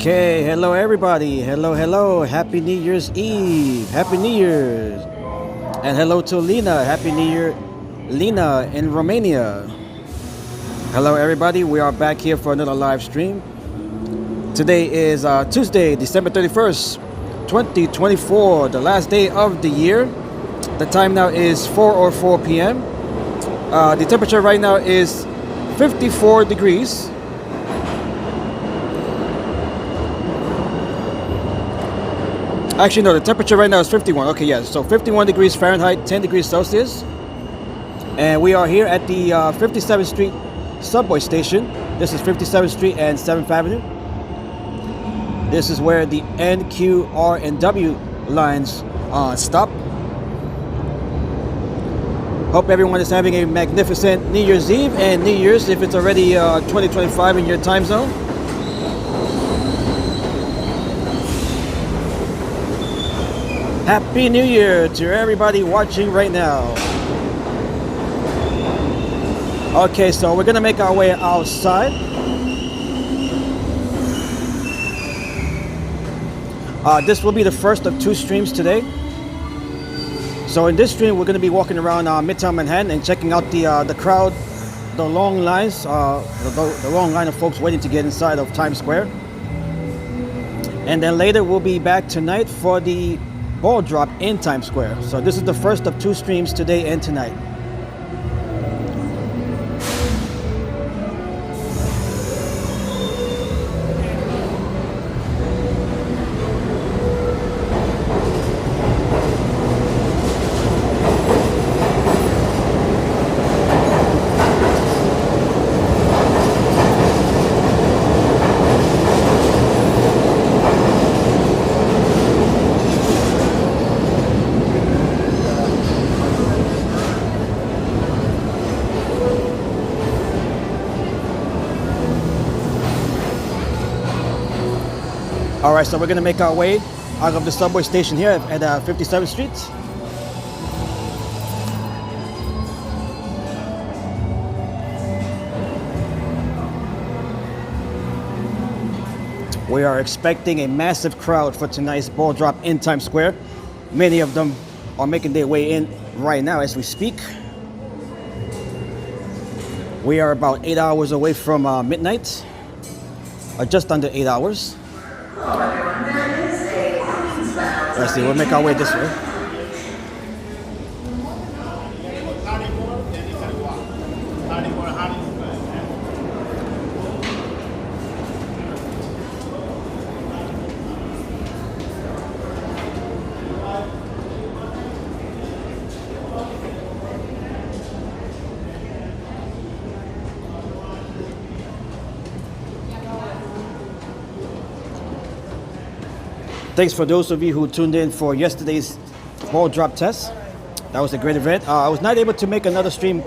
Okay, hello everybody. Hello. Happy New Year's Eve. Happy New Year's. And hello to Lena. Happy New Year, Lena in Romania. Hello everybody. We are back here for another live stream. Today is Tuesday, December 31st, 2024, the last day of the year. The time now is 4:04 p.m. The temperature right now is 54 degrees. Actually, no, the temperature right now is 51. Okay, yeah, so 51 degrees Fahrenheit, 10 degrees Celsius. And we are here at the 57th Street subway station. This is 57th Street and 7th Avenue. This is where the N, Q, R, and W lines stop. Hope everyone is having a magnificent New Year's Eve and New Year's if it's already 2025 in your time zone. Happy New Year to everybody watching right now. Okay, so we're gonna make our way outside. This will be the first of two streams today. So in this stream, we're gonna be walking around Midtown Manhattan and checking out the crowd, the long lines, the long line of folks waiting to get inside of Times Square. And then later we'll be back tonight for the ball drop in Times Square. So this is the first of two streams today and tonight. All right, so we're gonna make our way out of the subway station here at 57th Street. We are expecting a massive crowd for tonight's ball drop in Times Square. Many of them are making their way in right now as we speak. We are about 8 hours away from midnight, or just under 8 hours. Let's see, we'll make our way this way. Thanks for those of you who tuned in for yesterday's ball drop test. That was a great event. I was not able to make another stream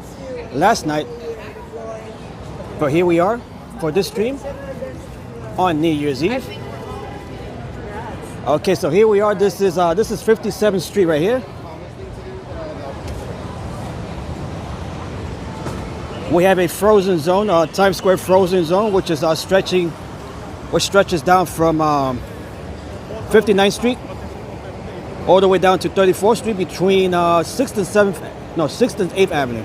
last night, but here we are for this stream on New Year's Eve. Okay, so here we are. This is 57th Street right here. We have a frozen zone, Times Square frozen zone, which is stretches down from 59th Street all the way down to 34th Street between 6th and 8th Avenue.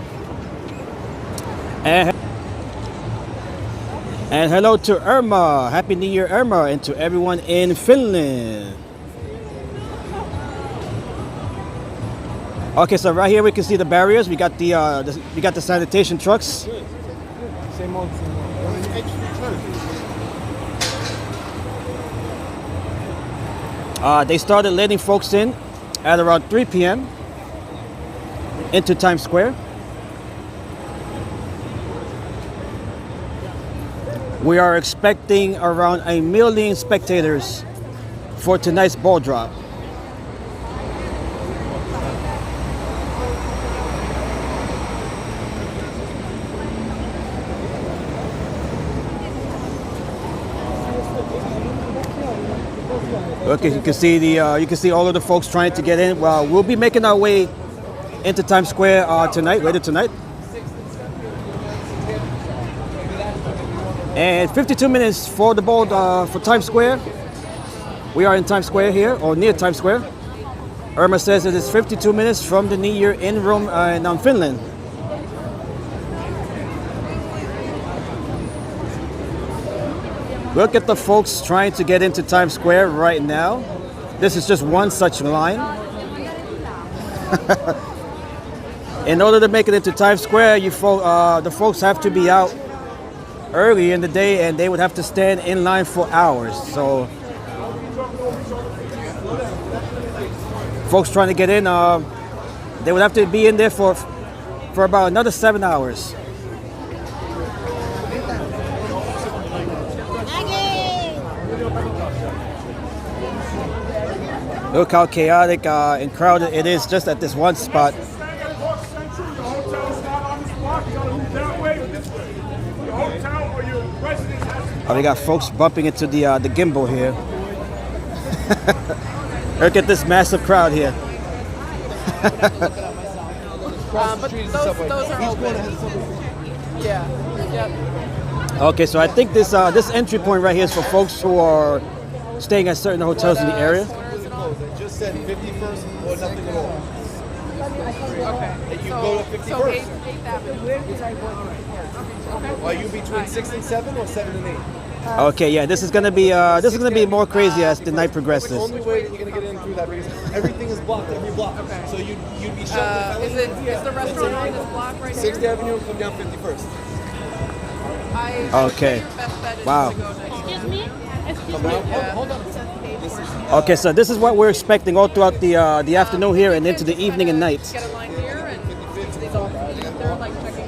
And hello to Irma. Happy New Year, Irma, and to everyone in Finland. Okay, so right here we can see the barriers. We got the sanitation trucks. Same old. They started letting folks in at around 3 p.m. into Times Square. We are expecting around 1 million spectators for tonight's ball drop. Okay, you can see all of the folks trying to get in. Well, we'll be making our way into Times Square later tonight. And 52 minutes for the bold for Times Square. We are in Times Square here, or near Times Square. Irma says it is 52 minutes from the New Year in Rome, in Finland. Look at the folks trying to get into Times Square right now. This is just one such line. In order to make it into Times Square, the folks have to be out early in the day, and they would have to stand in line for hours. So folks trying to get in, they would have to be in there for about another 7 hours. Look how chaotic and crowded it is just at this one spot. Oh, we got folks bumping into the gimbal here. Look at this massive crowd here. But those are open. Yeah. Yep. Okay, so I think this entry point right here is for folks who are staying at certain hotels in the area. It just said 51st or nothing at all. Okay. And you go to 51st. So 8th Avenue. Are you between 6 and 7 or 7 and 8? Okay, yeah, this is gonna be more crazy as the night progresses. The only way that you're gonna get in through that because everything is blocked every block. Okay. So you'd be shut. Is the restaurant on this block right 6th here? Avenue and come down 51st. Okay. Wow. Excuse me? Excuse me? Hold on. Okay, so this is what we're expecting all throughout the afternoon here and into the evening and night. Get a line here and they're like checking.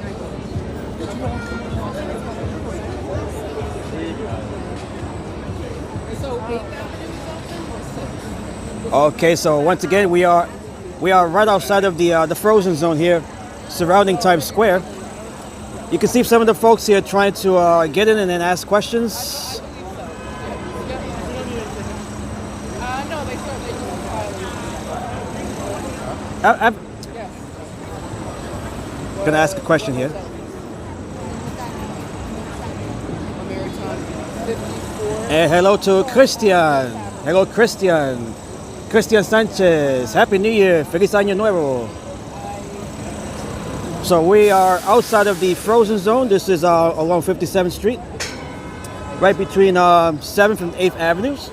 Okay, so once again we are right outside of the frozen zone here, surrounding Times Square. You can see some of the folks here trying to get in and then ask questions. No, they I'm gonna ask a question here. And hello to Christian. Hello, Christian. Christian Sanchez. Happy New Year. Feliz Año Nuevo. So we are outside of the frozen zone. This is along 57th Street, right between 7th and 8th Avenues.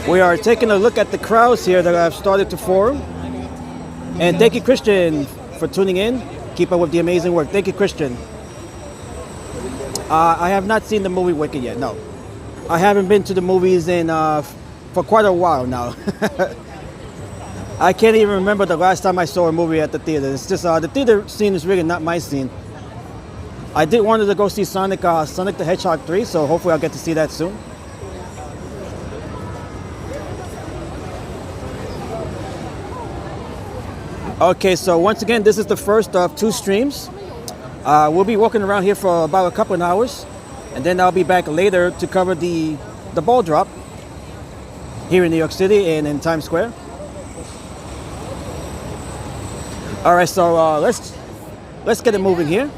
We are taking a look at the crowds here that have started to form. And thank you, Christian, for tuning in. Keep up with the amazing work. Thank you, Christian. I have not seen the movie Wicked yet, no. I haven't been to the movies for quite a while now. I can't even remember the last time I saw a movie at the theater. It's just the theater scene is really not my scene. I did want to go see Sonic the Hedgehog 3, so hopefully I'll get to see that soon. Okay, so once again, this is the first of 2 streams. We'll be walking around here for about a couple of hours, and then I'll be back later to cover the ball drop here in New York City and in Times Square. All right, so let's get it moving here.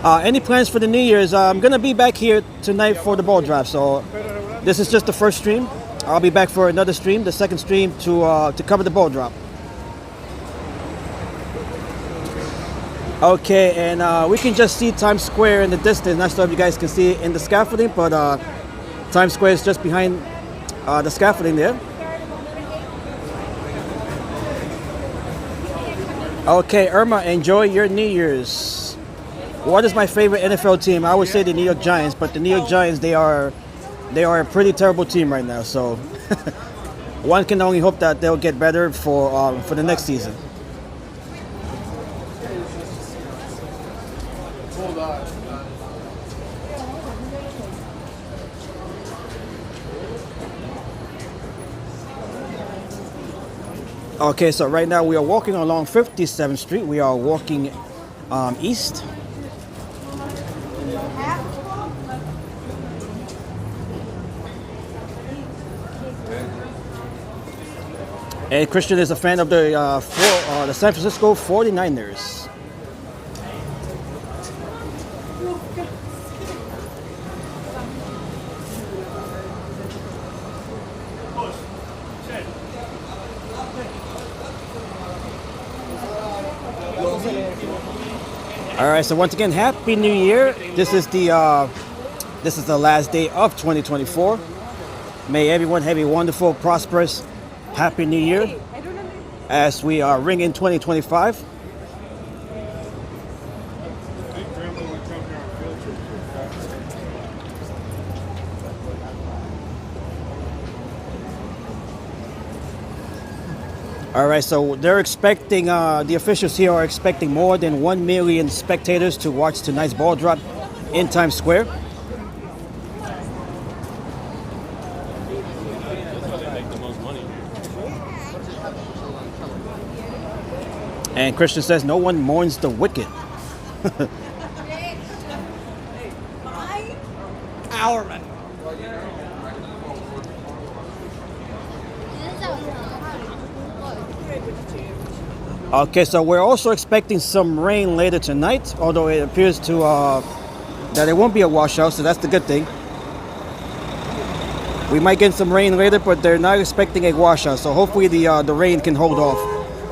Any plans for the New Year's? I'm gonna be back here tonight for the ball drop. So this is just the first stream. I'll be back for another stream, the second stream to cover the ball drop. Okay, and we can just see Times Square in the distance. Not sure if you guys can see it in the scaffolding, but Times Square is just behind the scaffolding there. Okay, Irma, enjoy your New Year's. What is my favorite NFL team? I would say the New York Giants, but the New York Giants, they are a pretty terrible team right now. So one can only hope that they'll get better for the next season. Okay, so right now we are walking along 57th Street. We are walking east. And Christian is a fan of the San Francisco 49ers. All right, so once again, Happy New Year. This is the last day of 2024. May everyone have a wonderful, prosperous, Happy New Year as we ring in 2025. All right, so they're expecting, the officials here are expecting more than 1 million spectators to watch tonight's ball drop in Times Square. And Christian says, no one mourns the wicked. Hourman. Okay, so we're also expecting some rain later tonight, although it appears to that it won't be a washout, so that's the good thing. We might get some rain later, but they're not expecting a washout, so hopefully the rain can hold off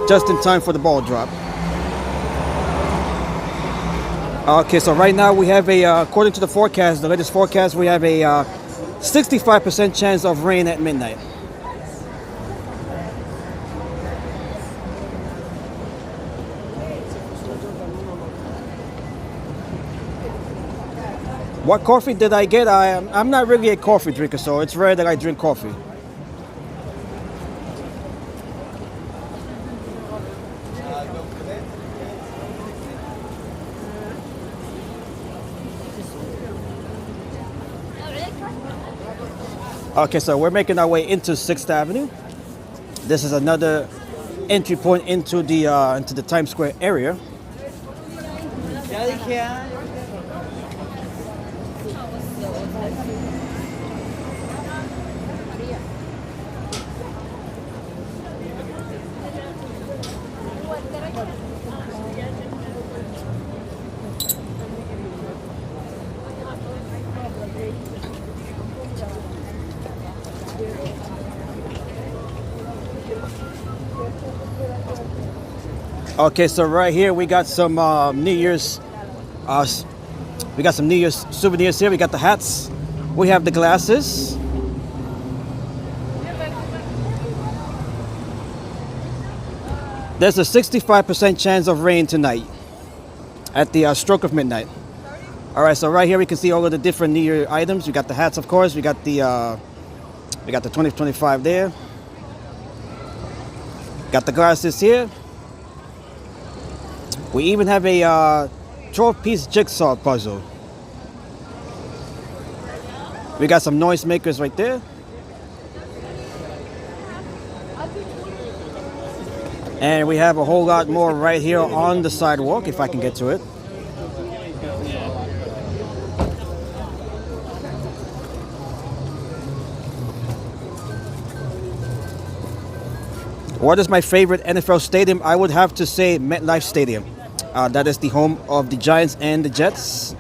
just in time for the ball drop. Okay, so right now we have according to the forecast, the latest forecast, we have a 65% chance of rain at midnight. What coffee did I get? I'm not really a coffee drinker, so it's rare that I drink coffee. Okay, so we're making our way into 6th Avenue. This is another entry point into the Times Square area. Okay, so right here we got some New Year's souvenirs here. We got the hats. We have the glasses. There's a 65% chance of rain tonight at the stroke of midnight. All right, so right here we can see all of the different New Year items. We got the hats, of course. We got the 2025 there. Got the glasses here. We even have a 12-piece jigsaw puzzle. We got some noisemakers right there. And we have a whole lot more right here on the sidewalk, if I can get to it. What is my favorite NFL stadium? I would have to say MetLife Stadium. That is the home of the Giants and the Jets.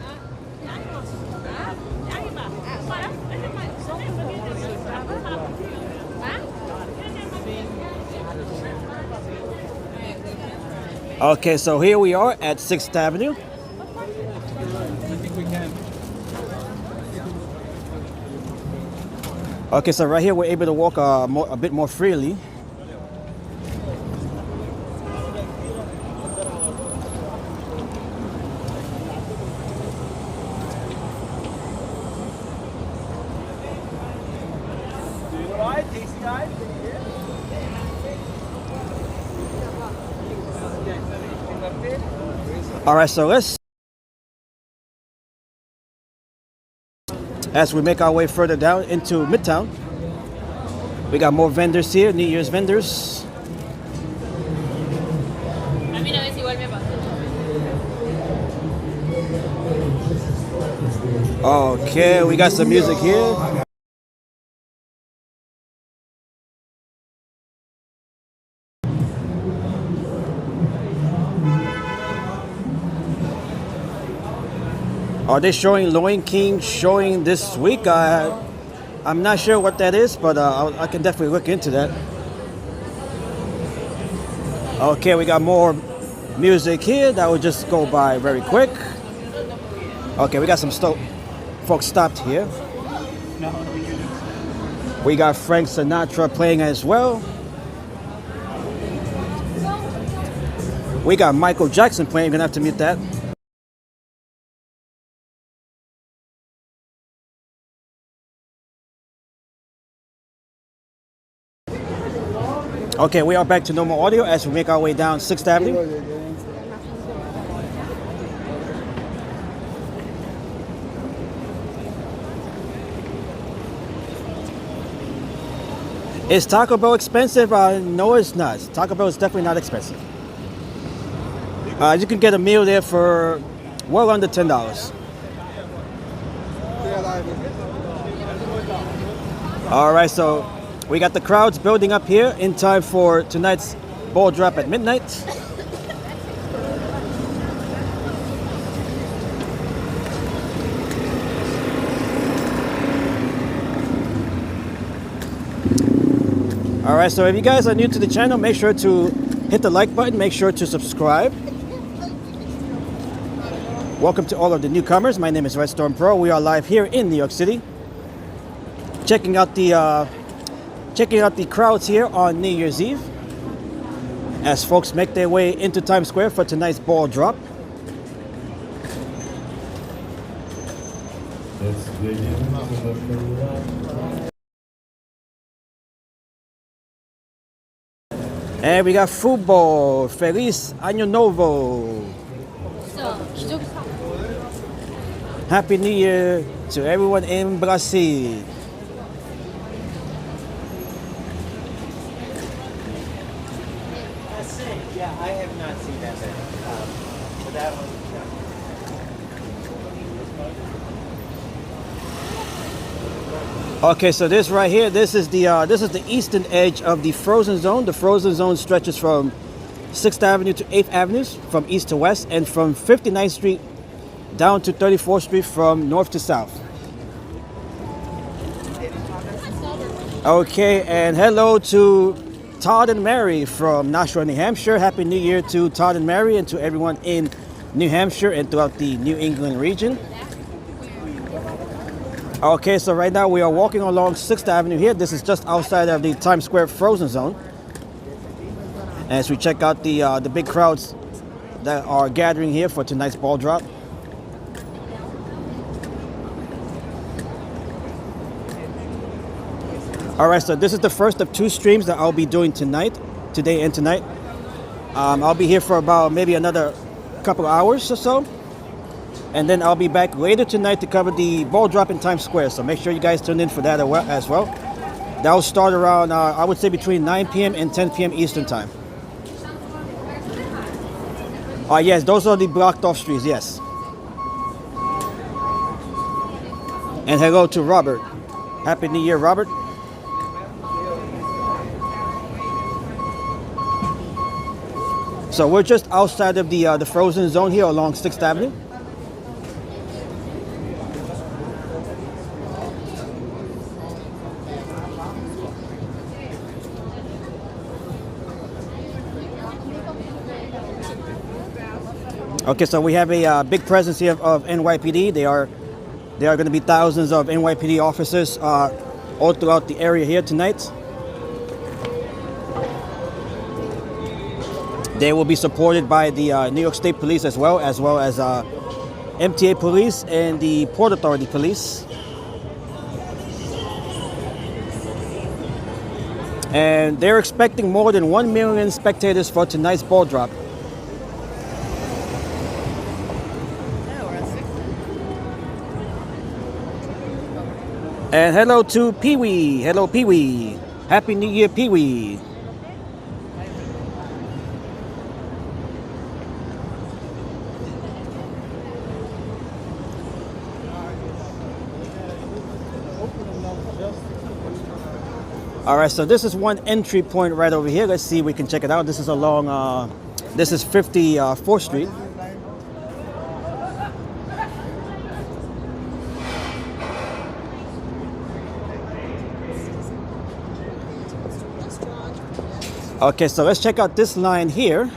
Okay, so here we are at 6th Avenue. Okay, so right here we're able to walk a bit more freely. All right, so as we make our way further down into Midtown, we got more vendors here, New Year's vendors. Okay, we got some music here. Are they showing Loin King showing this week? I'm not sure what that is, but I can definitely look into that. Okay, we got more music here. That will just go by very quick. Okay, we got some folks stopped here. We got Frank Sinatra playing as well. We got Michael Jackson playing. You're gonna have to mute that. Okay, we are back to normal audio as we make our way down 6th Avenue. Is Taco Bell expensive? No, it's not. Taco Bell is definitely not expensive. You can get a meal there for well under $10. All right, so we got the crowds building up here in time for tonight's ball drop at midnight. All right, so if you guys are new to the channel, make sure to hit the like button, make sure to subscribe. Welcome to all of the newcomers. My name is Red Storm Pro. We are live here in New York City. Checking out the crowds here on New Year's Eve as folks make their way into Times Square for tonight's ball drop. And we got football. Feliz Año Novo. Happy New Year to everyone in Brazil. Yeah, I have not seen that. But that one. Okay, so this right here, this is the eastern edge of the frozen zone. The frozen zone stretches from 6th Avenue to 8th Avenue from east to west, and from 59th Street down to 34th Street from north to south. Okay, and hello to Todd and Mary from Nashua, New Hampshire. Happy New Year to Todd and Mary and to everyone in New Hampshire and throughout the New England region. Okay, so right now we are walking along 6th Avenue here. This is just outside of the Times Square frozen zone. As we check out the big crowds that are gathering here for tonight's ball drop. All right, so this is the first of 2 streams that I'll be doing today and tonight. I'll be here for about maybe another couple of hours or so. And then I'll be back later tonight to cover the ball drop in Times Square. So make sure you guys tune in for that as well. That will start around, I would say, between 9 p.m. and 10 p.m. Eastern time. Yes, those are the blocked off streets, yes. And hello to Robert. Happy New Year, Robert. So we're just outside of the frozen zone here along 6th Avenue. Okay, so we have a big presence here of NYPD. There are going to be thousands of NYPD officers all throughout the area here tonight. They will be supported by the New York State Police as well as MTA Police and the Port Authority Police. And they're expecting more than 1 million spectators for tonight's ball drop. And hello to Pee-wee. Hello, Pee-wee. Happy New Year, Pee-wee. All right, so this is one entry point right over here. Let's see if we can check it out. This is along, this is 54th Street. Okay, so let's check out this line here.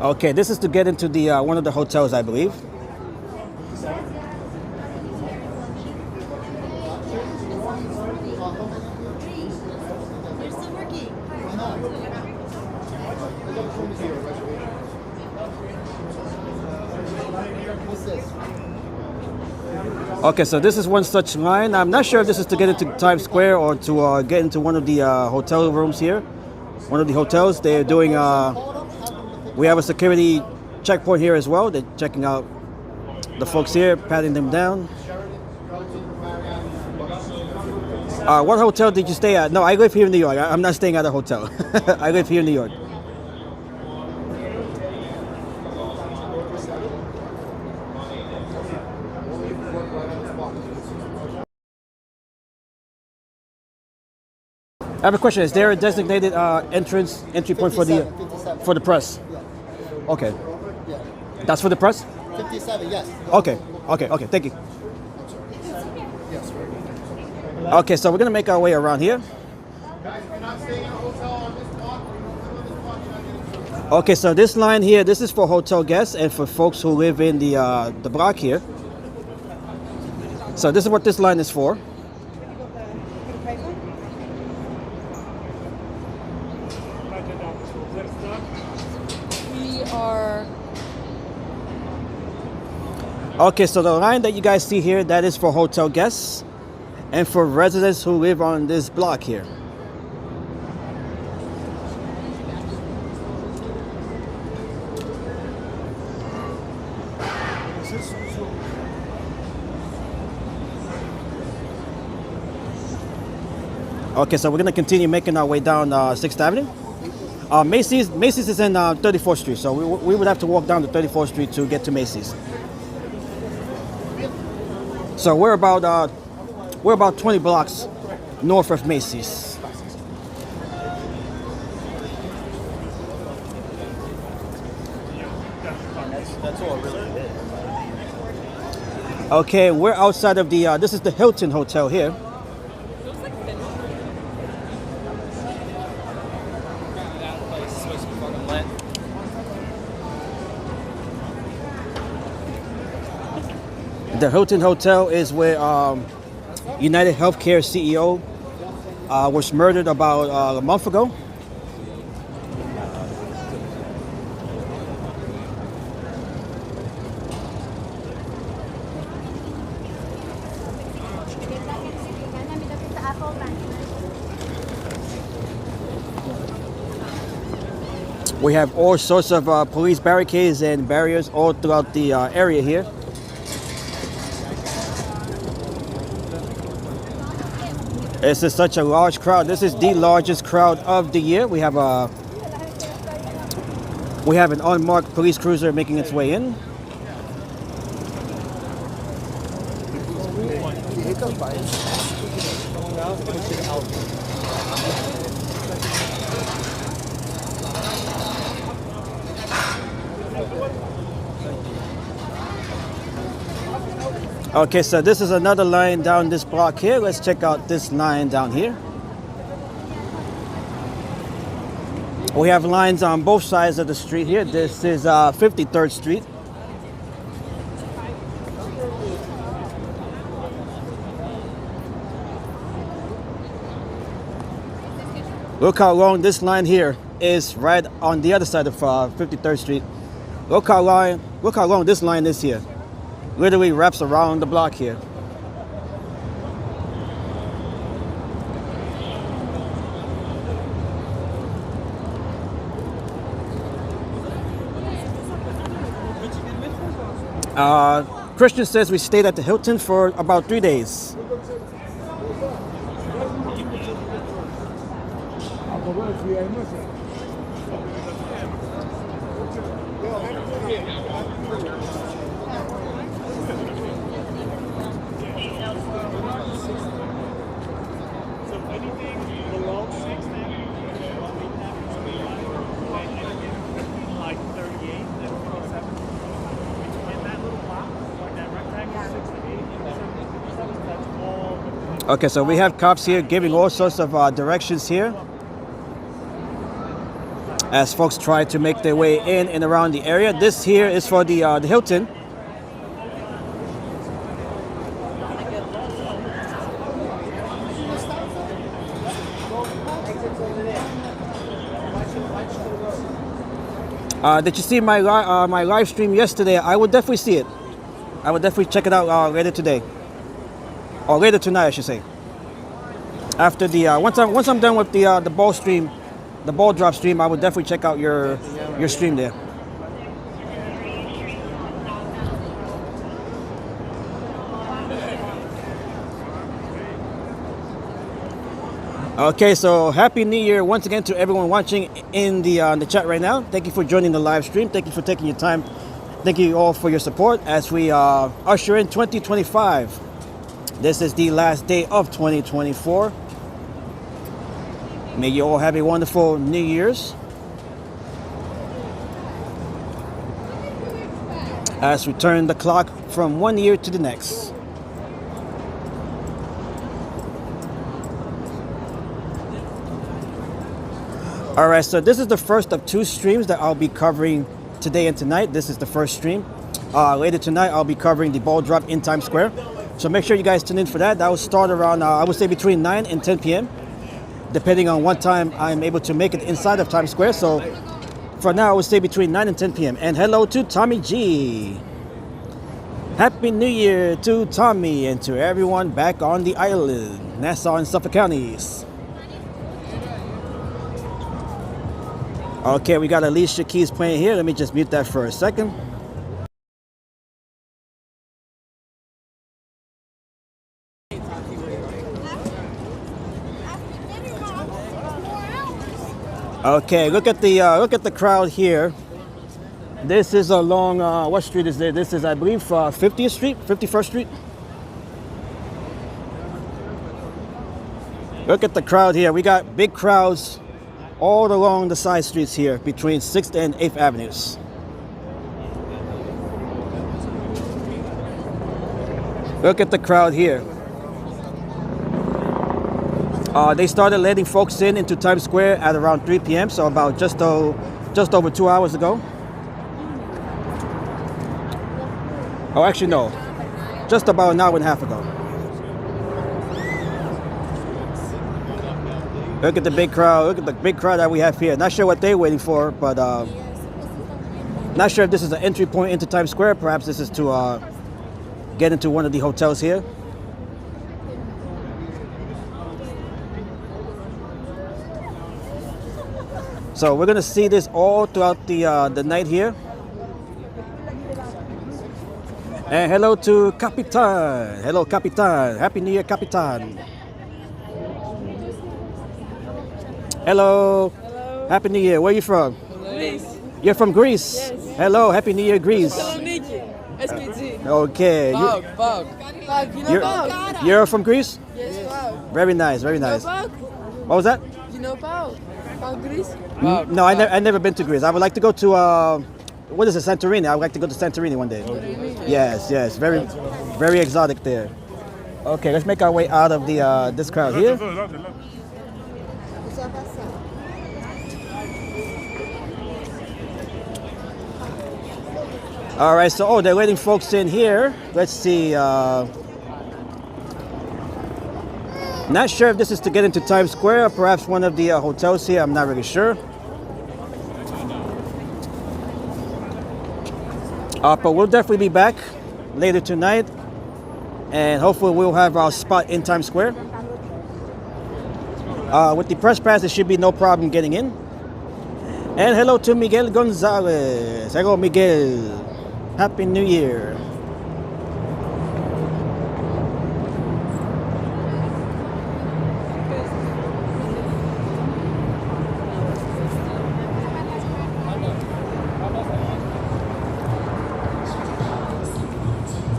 Okay, this is to get into the one of the hotels, I believe. You're still working. Okay, so this is one such line. I'm not sure if this is to get into Times Square or to get into one of the hotel rooms here. One of the hotels. They're doing, we have a security checkpoint here as well. They're checking out the folks here, patting them down. What hotel did you stay at? No, I live here in New York. I'm not staying at a hotel. I live here in New York. I have a question. Is there a designated entry point for the press? Okay. Yeah. That's for the press? 57, yes. Okay. Thank you. Okay, so we're gonna make our way around here. Okay, so this line here, this is for hotel guests and for folks who live in the block here. So this is what this line is for. We are. Okay, so the line that you guys see here, that is for hotel guests and for residents who live on this block here. Okay, so we're gonna continue making our way down 6th Avenue. Macy's is in 34th Street, so we would have to walk down to 34th Street to get to Macy's. So we're about 20 blocks north of Macy's. That's all it really is. Okay, we're outside of the. This is the Hilton Hotel here. Looks like Penn. The Hilton Hotel is where United Healthcare CEO was murdered about a month ago. We have all sorts of police barricades and barriers all throughout the area here. This is such a large crowd. This is the largest crowd of the year. We have an unmarked police cruiser making its way in. Okay, so this is another line down this block here. Let's check out this line down here. We have lines on both sides of the street here. This is 53rd Street. Look how long this line here is right on the other side of 53rd Street. Look how long this line is here. Literally wraps around the block here. Christian says we stayed at the Hilton for about 3 days. Okay, so we have cops here giving all sorts of directions here. as folks try to make their way in and around the area. This here is for the Hilton. Did you see my my live stream yesterday? I would definitely see it. I would definitely check it out later today, or later tonight, I should say. After the once I'm done with the ball stream, the ball drop stream, I would definitely check out your stream there. Okay, so Happy New Year once again to everyone watching in the chat right now. Thank you for joining the live stream. Thank you for taking your time. Thank you all for your support as we usher in 2025. This is the last day of 2024. May you all have a wonderful New Year's. As we turn the clock from one year to the next. Alright, so this is the first of two streams that I'll be covering today and tonight. This is the first stream. Later tonight, I'll be covering the ball drop in Times Square. So make sure you guys tune in for that. That will start around, I would say, between 9 and 10 p.m. depending on what time I'm able to make it inside of Times Square. So for now, I would say between 9 and 10 p.m. And hello to Tommy G. Happy New Year to Tommy and to everyone back on the island, Nassau and Suffolk counties. Okay, we got Alicia Keys playing here. Let me just mute that for a second. Okay, look at the crowd here. This is along what street is there? This is, I believe, 50th Street, 51st Street. Look at the crowd here. We got big crowds all along the side streets here between 6th and 8th Avenues. Look at the crowd here. They started letting folks in into Times Square at around 3 p.m., so about just over 2 hours ago. Oh, actually no, just about an hour and a half ago. Look at the big crowd. Look at the big crowd that we have here. Not sure what they're waiting for, but not sure if this is an entry point into Times Square. Perhaps this is to get into one of the hotels here. So we're gonna see this all throughout the night here. And hello to Capitan. Hello, Capitan. Happy New Year, Capitan. Hello. Hello. Happy New Year. Where are you from? Greece. You're from Greece? Yes. Hello. Happy New Year, Greece. Saloniki. SKG. Okay. Pog. You know Pog? You're from Greece? Yes, Pog. Very nice. Very You know nice. Pog? What was that? You know Pog? Pog Greece? No, I never been to Greece. I would like to go to what is it, Santorini? I would like to go to Santorini one day. Yes. Very, very exotic there. Okay, let's make our way out of the this crowd here. All right, so they're letting folks in here. Let's see. Not sure if this is to get into Times Square or perhaps one of the hotels here. I'm not really sure. But we'll definitely be back later tonight, and hopefully we'll have our spot in Times Square. With the press pass, there should be no problem getting in. And hello to Miguel Gonzalez. Hello, Miguel. Happy New Year.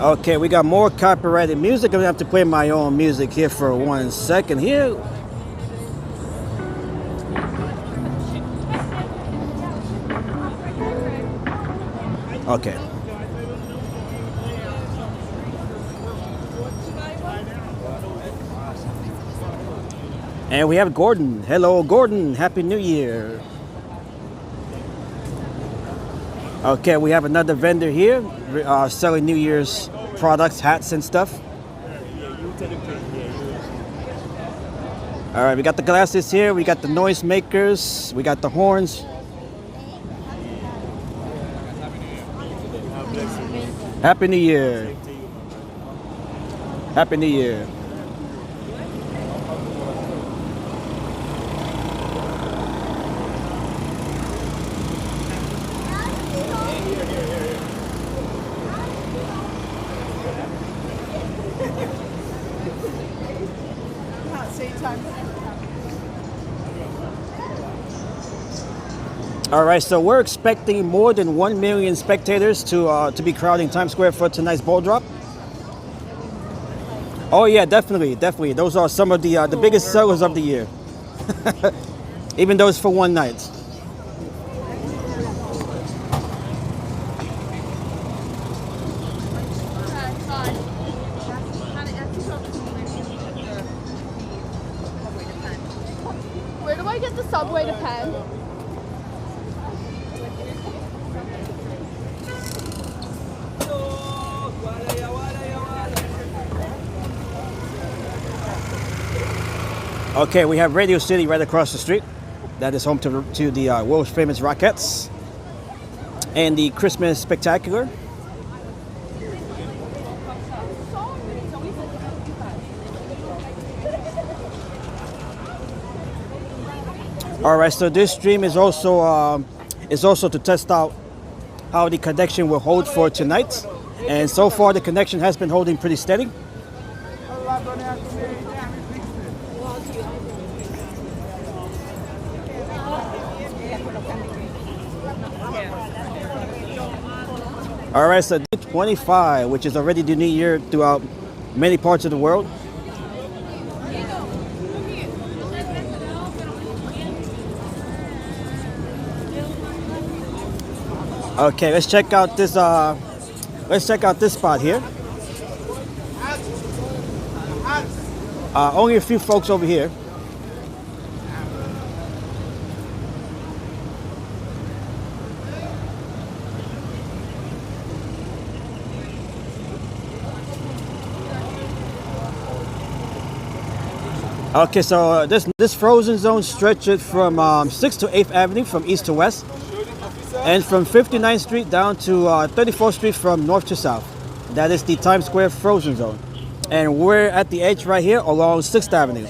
Okay, we got more copyrighted music. I'm gonna have to play my own music here for 1 second here. Okay. And we have Gordon. Hello, Gordon. Happy New Year. Okay, we have another vendor here selling New Year's products, hats and stuff. All right, we got the glasses here. We got the noise makers. We got the horns. Happy New Year. Happy New Year. All right, so we're expecting more than 1 million spectators to be crowding Times Square for tonight's ball drop. Oh yeah, definitely. Those are some of the biggest sellers of the year. Even though it's for one night. Where do I get the subway to Penn? Okay, we have Radio City right across the street. That is home to the world's famous Rockettes and the Christmas Spectacular. All right, so this stream is also to test out how the connection will hold for tonight, and so far the connection has been holding pretty steady. All right, so day 25, which is already the new year throughout many parts of the world. Okay, let's check out this spot here. Only a few folks over here. Okay, so this frozen zone stretches from 6th to 8th Avenue from east to west, and from 59th Street down to 34th Street from north to south. That is the Times Square frozen zone. And we're at the edge right here along 6th Avenue.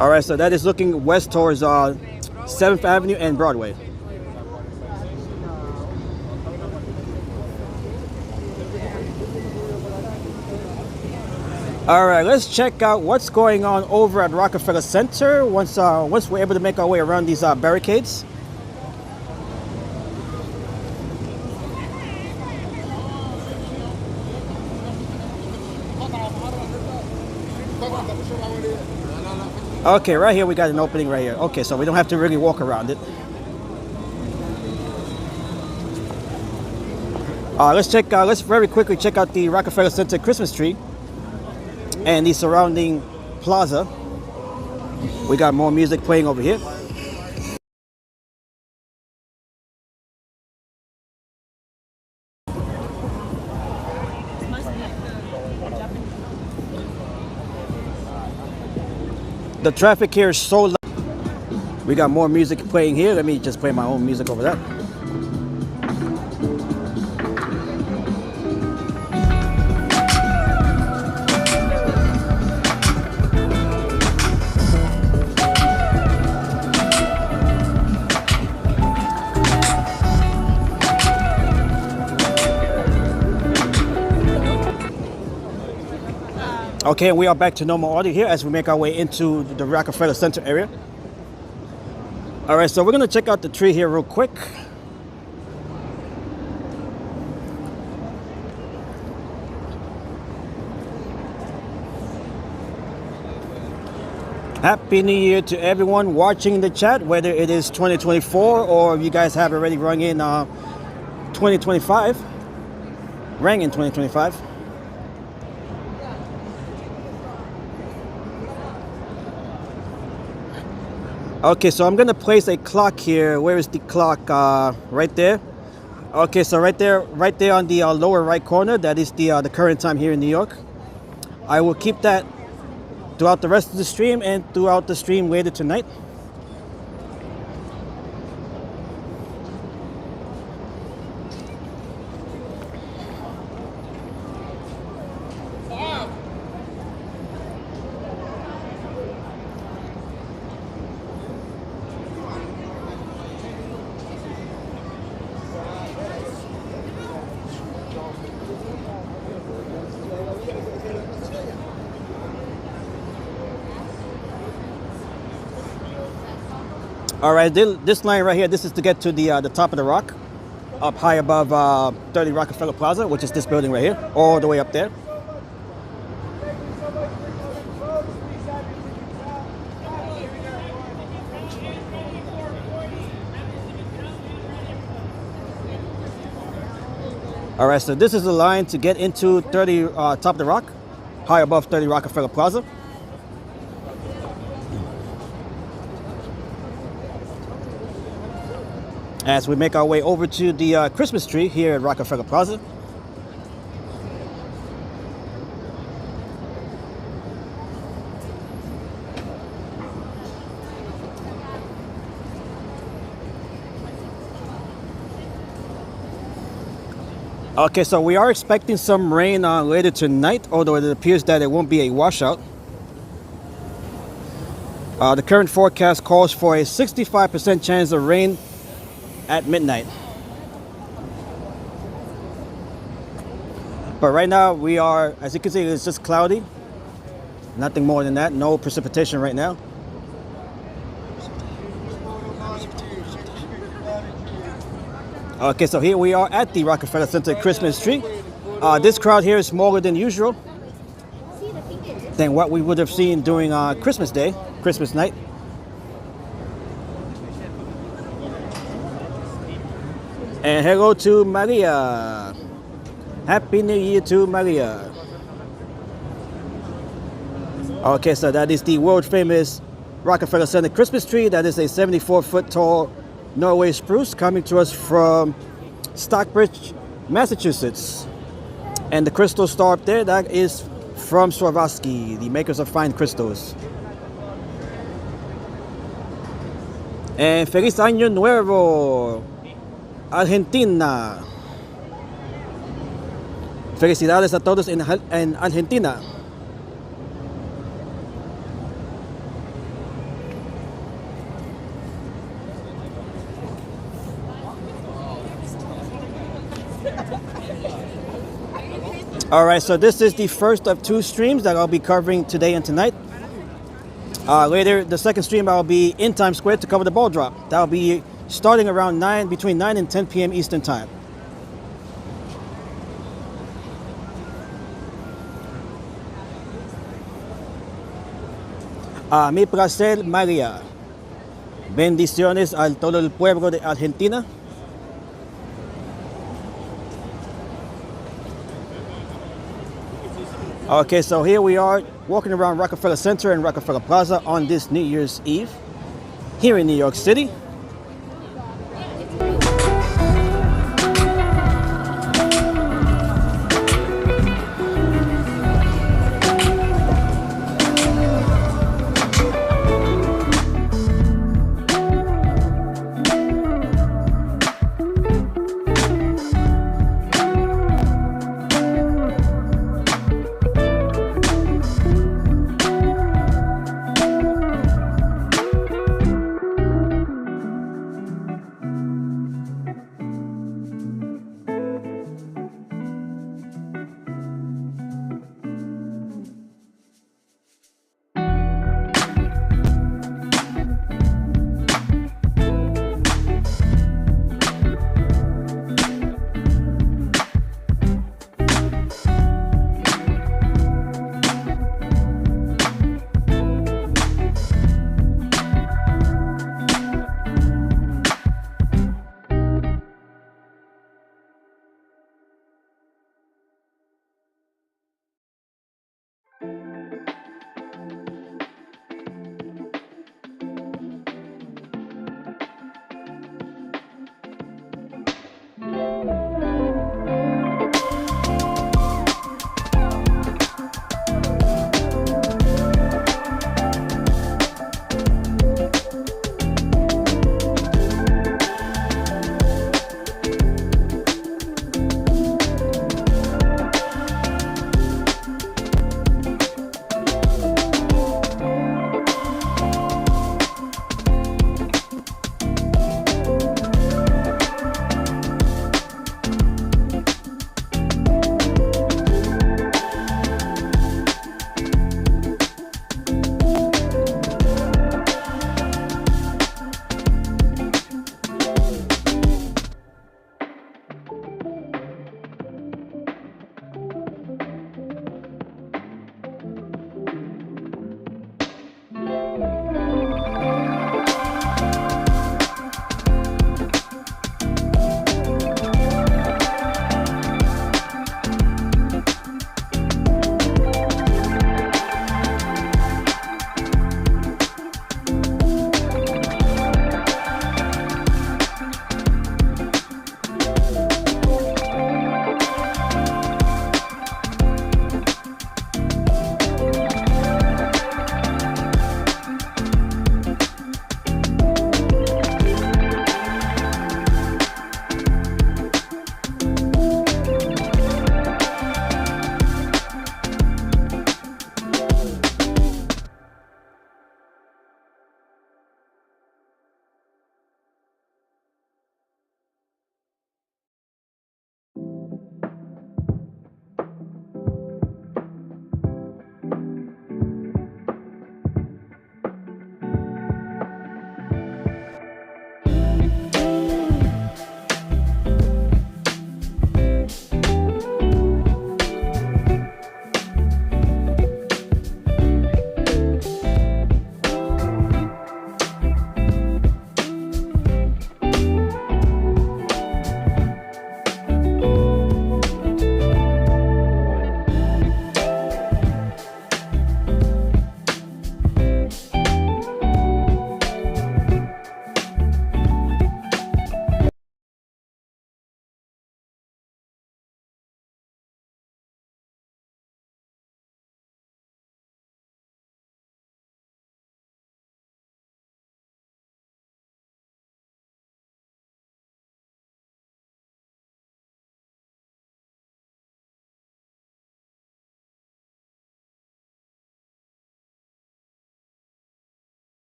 All right, so that is looking west towards 7th Avenue and Broadway. All right, let's check out what's going on over at Rockefeller Center once we're able to make our way around these barricades. Okay, right here we got an opening right here. Okay, so we don't have to really walk around it. Let's very quickly check out the Rockefeller Center Christmas tree and the surrounding plaza. We got more music playing over here. The traffic here is so loud. We got more music playing here. Let me just play my own music over that. Okay, we are back to normal audio here as we make our way into the Rockefeller Center area. All right, so we're gonna check out the tree here real quick. Happy New Year to everyone watching the chat, whether it is 2024 or you guys have already rung in 2025. Rang in 2025. Okay, so I'm gonna place a clock here. Where is the clock? Right there. Okay, so right there on the lower right corner, that is the current time here in New York. I will keep that throughout the rest of the stream and throughout the stream later tonight. All right, this line right here, this is to get to the top of the rock, up high above 30 Rockefeller Plaza, which is this building right here, all the way up there. All right, so this is the line to get into 30 top of the rock, high above 30 Rockefeller Plaza. As we make our way over to the Christmas tree here at Rockefeller Plaza. Okay, so we are expecting some rain later tonight, although it appears that it won't be a washout. The current forecast calls for a 65% chance of rain at midnight. But right now we are, as you can see, it's just cloudy. Nothing more than that. No precipitation right now. Okay, so here we are at the Rockefeller Center Christmas tree. This crowd here is smaller than usual than what we would have seen during Christmas Day, Christmas night. And hello to Maria. Happy New Year to Maria. Okay, so that is the world famous Rockefeller Center Christmas tree. That is a 74-foot tall Norway spruce coming to us from Stockbridge, Massachusetts. And the crystal star up there, that is from Swarovski, the makers of fine crystals. And Feliz Año Nuevo, Argentina. Felicidades a todos en Argentina. All right, so this is the first of two streams that I'll be covering today and tonight. Later, the second stream, I'll be in Times Square to cover the ball drop. That'll be starting around between 9 and 10 p.m. Eastern Time. Mi placer, María. Bendiciones al todo el pueblo de Argentina. Okay, so here we are walking around Rockefeller Center and Rockefeller Plaza on this New Year's Eve here in New York City.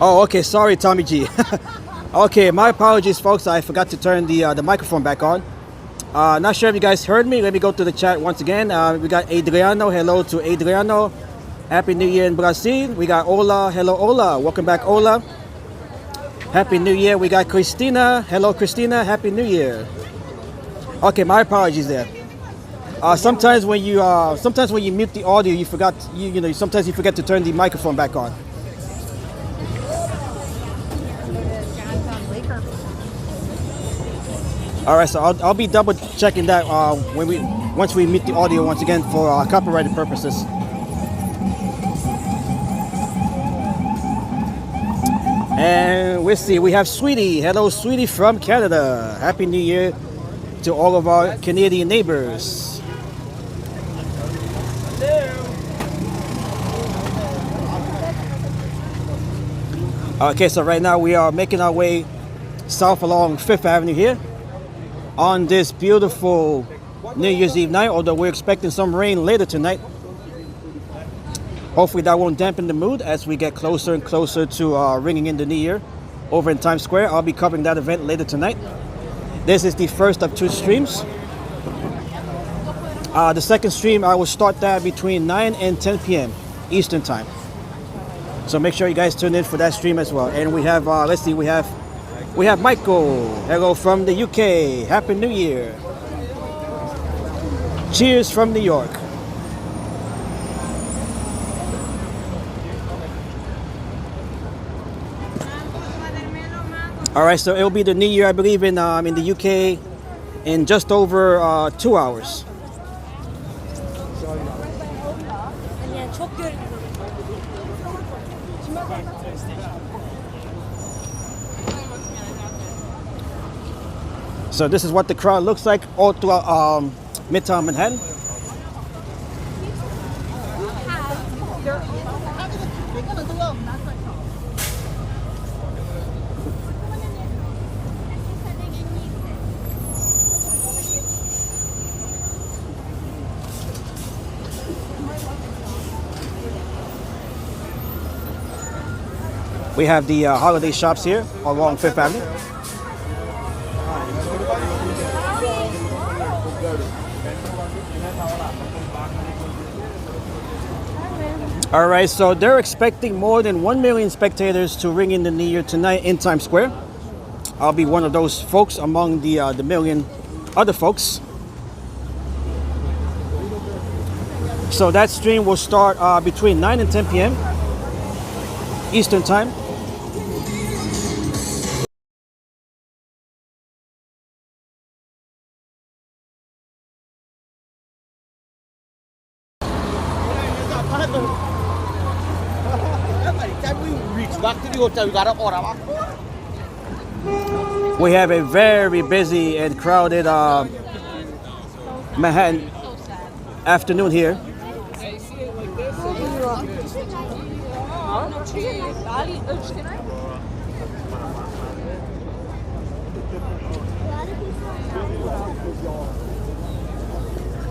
Oh, okay. Sorry, Tommy G. Okay, my apologies, folks. I forgot to turn the microphone back on. Not sure if you guys heard me. Let me go to the chat once again. We got Adriano. Hello to Adriano. Happy New Year in Brazil. We got Ola. Hello, Ola. Welcome back, Ola. Happy New Year. We got Christina. Hello, Christina. Happy New Year. Okay, my apologies there. Sometimes when you mute the audio, you forgot. Sometimes you forget to turn the microphone back on. All right, so I'll be double checking that once we mute the audio once again for copyrighted purposes. And we'll see. We have Sweetie. Hello, Sweetie from Canada. Happy New Year to all of our Canadian neighbors. Okay, so right now we are making our way south along 5th Avenue here on this beautiful New Year's Eve night, although we're expecting some rain later tonight. Hopefully that won't dampen the mood as we get closer and closer to ringing in the new year over in Times Square. I'll be covering that event later tonight. This is the first of 2 streams. The second stream, I will start that between 9 and 10 p.m. Eastern time. So make sure you guys tune in for that stream as well. And we have, let's see, we have Michael. Hello from the UK. Happy New Year. Cheers from New York. All right, so it'll be the new year, I believe, in the UK in just over 2 hours. So this is what the crowd looks like all throughout Midtown Manhattan. We have the holiday shops here along 5th Avenue. All right, so they're expecting more than 1 million spectators to ring in the new year tonight in Times Square. I'll be one of those folks among the million other folks. So that stream will start between 9 and 10 p.m. Eastern time. We have a very busy and crowded Manhattan afternoon here.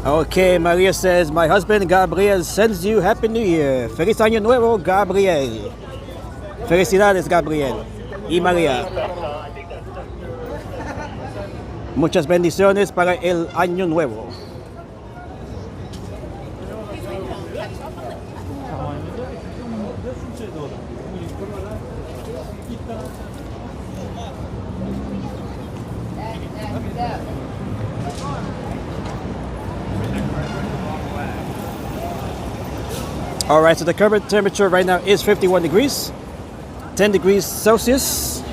Okay, Maria says, my husband Gabriel sends you Happy New Year. Feliz Año Nuevo, Gabriel. Felicidades, Gabriel y María. Muchas bendiciones para el Año Nuevo. All right, so the current temperature right now is 51 degrees, 10 degrees Celsius.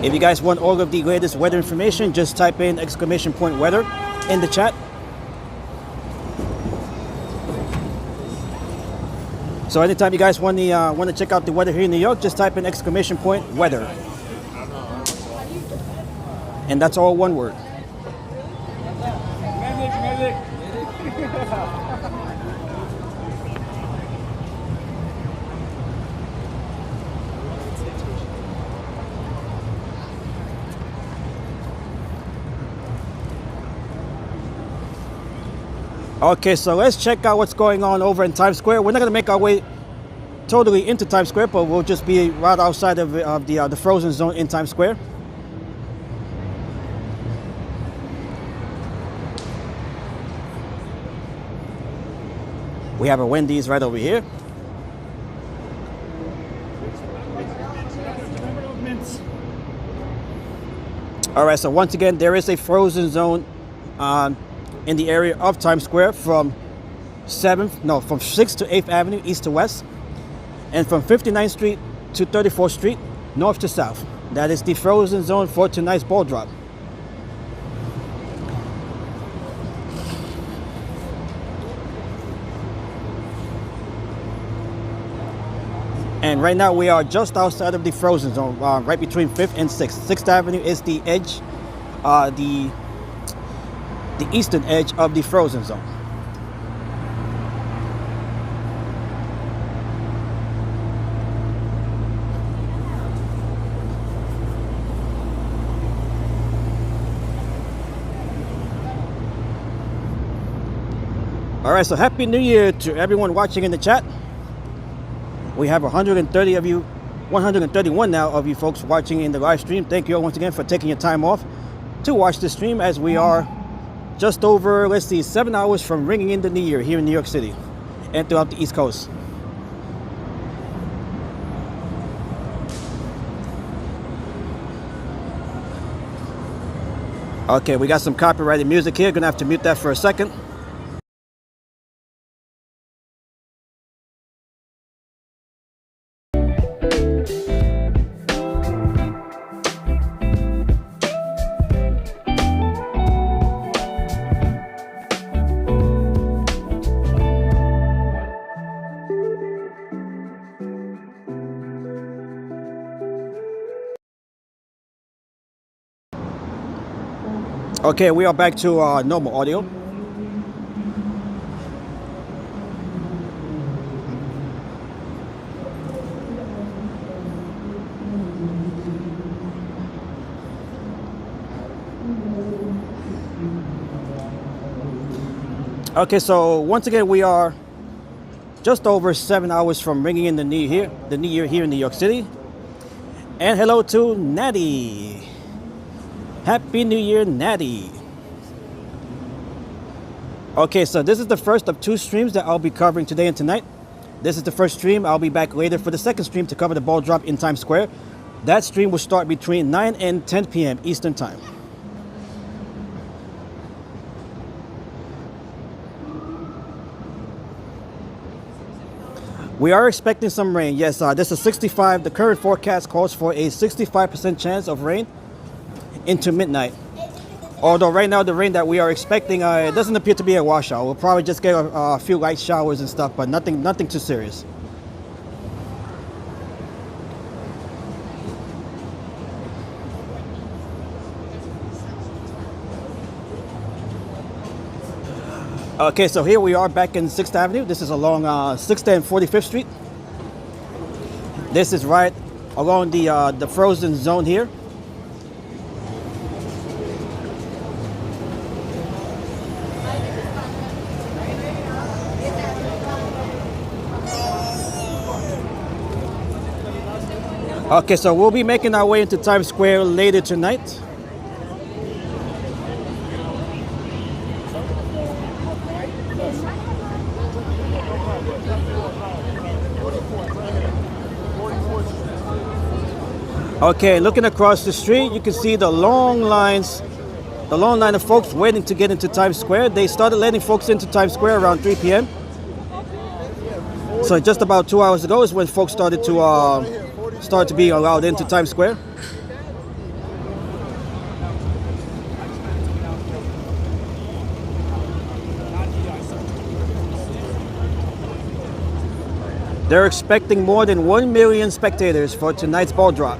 If you guys want all of the latest weather information, just type in !weather in the chat. So anytime you guys want to check out the weather here in New York, just type in !weather. And that's all one word. Okay, so let's check out what's going on over in Times Square. We're not going to make our way totally into Times Square, but we'll just be right outside of the frozen zone in Times Square. We have a Wendy's right over here. All right, so once again, there is a frozen zone in the area of Times Square from 6th to 8th Avenue, east to west, and from 59th Street to 34th Street, north to south. That is the frozen zone for tonight's ball drop. And right now we are just outside of the frozen zone, right between 5th and 6th. 6th Avenue is the edge, the eastern edge of the frozen zone. All right, so Happy New Year to everyone watching in the chat. We have 130 of you, 131 now of you folks watching in the live stream. Thank you all once again for taking your time off to watch the stream, as we are just over, let's see, 7 hours from ringing in the New Year here in New York City and throughout the East Coast. Okay, we got some copyrighted music here. Gonna have to mute that for a second. Okay, we are back to normal audio. Okay, so once again, we are just over 7 hours from ringing in the New Year here in New York City. And hello to Natty. Happy New Year, Natty. Okay, so this is the first of 2 streams that I'll be covering today and tonight. This is the first stream. I'll be back later for the second stream to cover the ball drop in Times Square. That stream will start between 9 and 10 p.m. Eastern Time. We are expecting some rain. Yes, this is 65. The current forecast calls for a 65% chance of rain into midnight. Although right now the rain that we are expecting, it doesn't appear to be a washout. We'll probably just get a few light showers and stuff, but nothing too serious. Okay, so here we are back in 6th Avenue. This is along 6th and 45th Street. This is right along the frozen zone here. Okay, so we'll be making our way into Times Square later tonight. Okay, looking across the street, you can see the long line of folks waiting to get into Times Square. They started letting folks into Times Square around 3 p.m. So just about 2 hours ago is when folks started to be allowed into Times Square. They're expecting more than 1 million spectators for tonight's ball drop.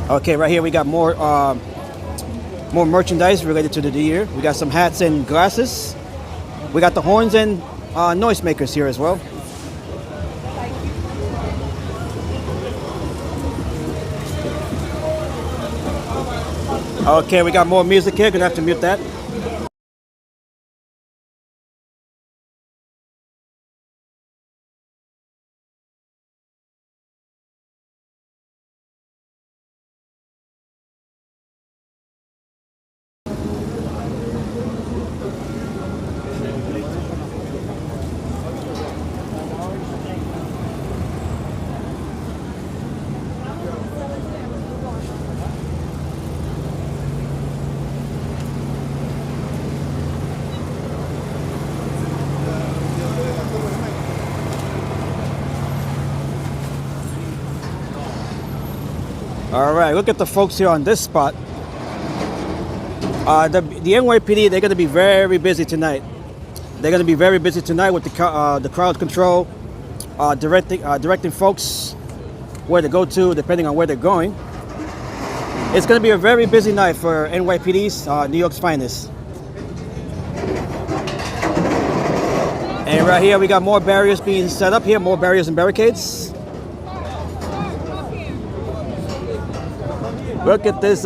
Okay, right here we got more merchandise related to the New Year. We got some hats and glasses. We got the horns and noisemakers here as well. Okay, we got more music here. Gonna have to mute that. All right, look at the folks here on this spot. The NYPD, they're going to be very busy tonight. They're going to be very busy tonight with the crowd control, directing folks where to go to, depending on where they're going. It's going to be a very busy night for NYPD's, New York's finest. And right here, we got more barriers being set up here, more barriers and barricades. Look at this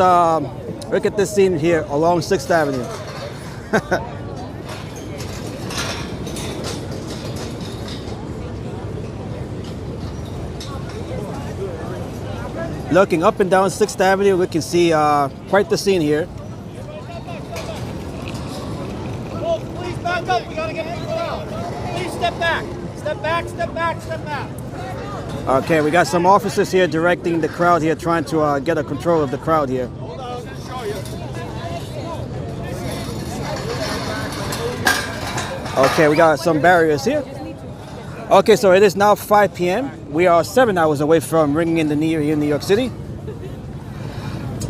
scene here along 6th Avenue. Looking up and down 6th Avenue, we can see quite the scene here. Please back up. We gotta get people out. Please step back. Step back. Step back. Step back. Okay, we got some officers here directing the crowd here, trying to get a control of the crowd here. Hold on, I'll just show you. Okay, we got some barriers here. Okay, so it is now 5 p.m. We are 7 hours away from ringing in the New Year here in New York City.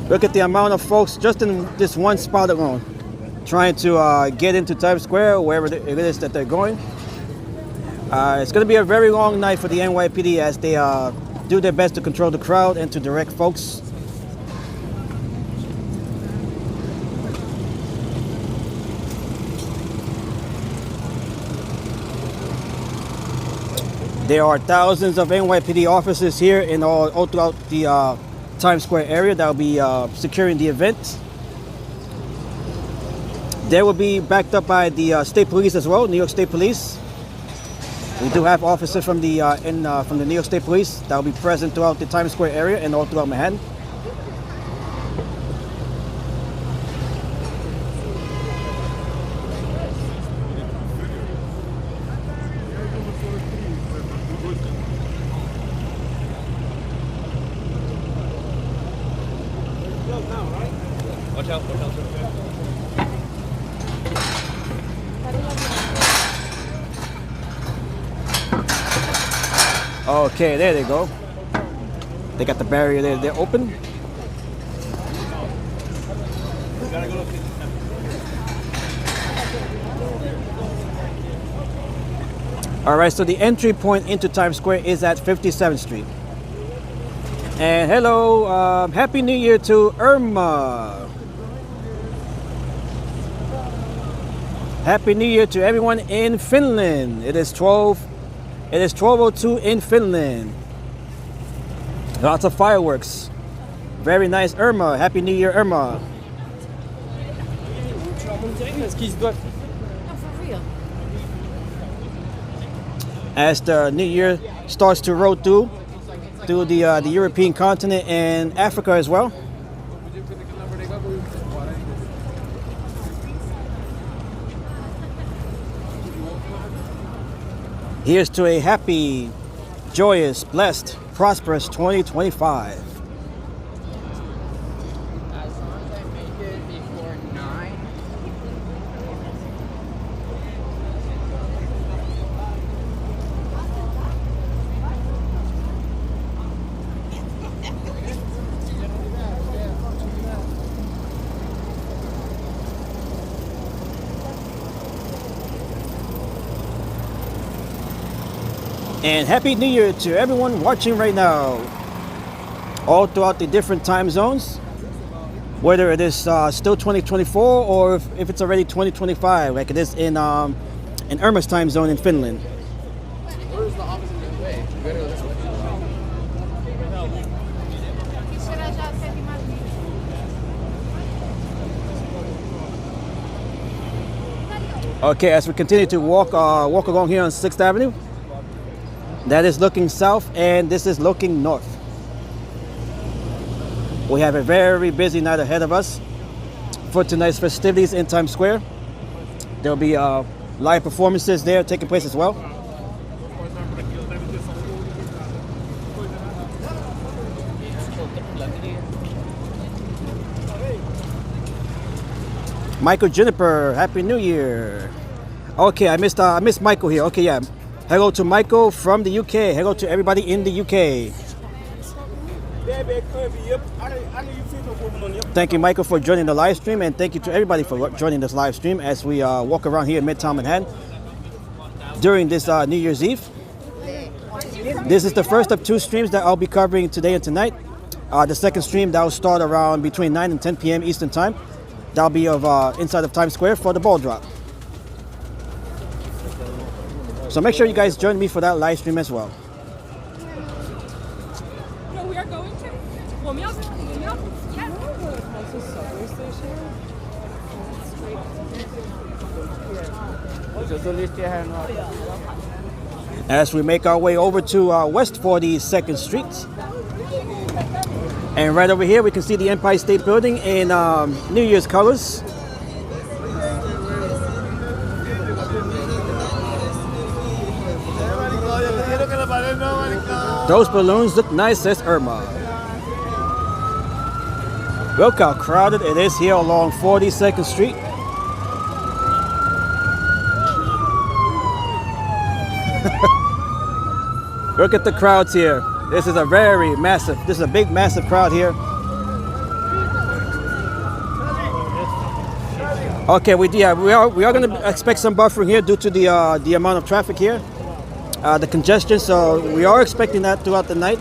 Look at the amount of folks just in this one spot alone, trying to get into Times Square, wherever it is that they're going. It's going to be a very long night for the NYPD as they do their best to control the crowd and to direct folks. There are thousands of NYPD officers here in all throughout the Times Square area that will be securing the event. They will be backed up by the state police as well, New York State Police. We do have officers from the from the New York State Police that will be present throughout the Times Square area and all throughout Manhattan. Watch out, watch out. Okay, there they go. They got the barrier there, they're open. All right, so the entry point into Times Square is at 57th Street. And hello, Happy New Year to Irma. Happy New Year to everyone in Finland. It is 12:02 in Finland. Lots of fireworks. Very nice, Irma. Happy New Year, Irma. No, for real. As the New Year starts to roll through the European continent and Africa as well. Here's to a happy, joyous, blessed, prosperous 2025. As long as I make it before 9. And Happy New Year to everyone watching right now, all throughout the different time zones, whether it is still 2024 or if it's already 2025, like it is in Irma's time zone in Finland. Where's the opposite way? You gotta go this way. Okay, as we continue to walk along here on 6th Avenue, that is looking south and this is looking north. We have a very busy night ahead of us for tonight's festivities in Times Square. There'll be live performances there taking place as well. Michael Juniper, Happy New Year. Okay, I missed Michael here. Okay, yeah. Hello to Michael from the UK. Hello to everybody in the UK. Thank you, Michael, for joining the live stream, and thank you to everybody for joining this live stream as we walk around here in Midtown Manhattan during this New Year's Eve. This is the first of 2 streams that I'll be covering today and tonight. The second stream that will start around between 9 and 10 p.m. Eastern Time. That'll be of inside of Times Square for the ball drop. So make sure you guys join me for that live stream as well. No, we are going to. As we make our way over to West 42nd Street. And right over here we can see the Empire State Building in New Year's colors. Those balloons look nice, says Irma. Look how crowded it is here along 42nd Street. Look at the crowds here. This is a big massive crowd here. Okay, we are going to expect some buffering here due to the amount of traffic here, the congestion. So we are expecting that throughout the night.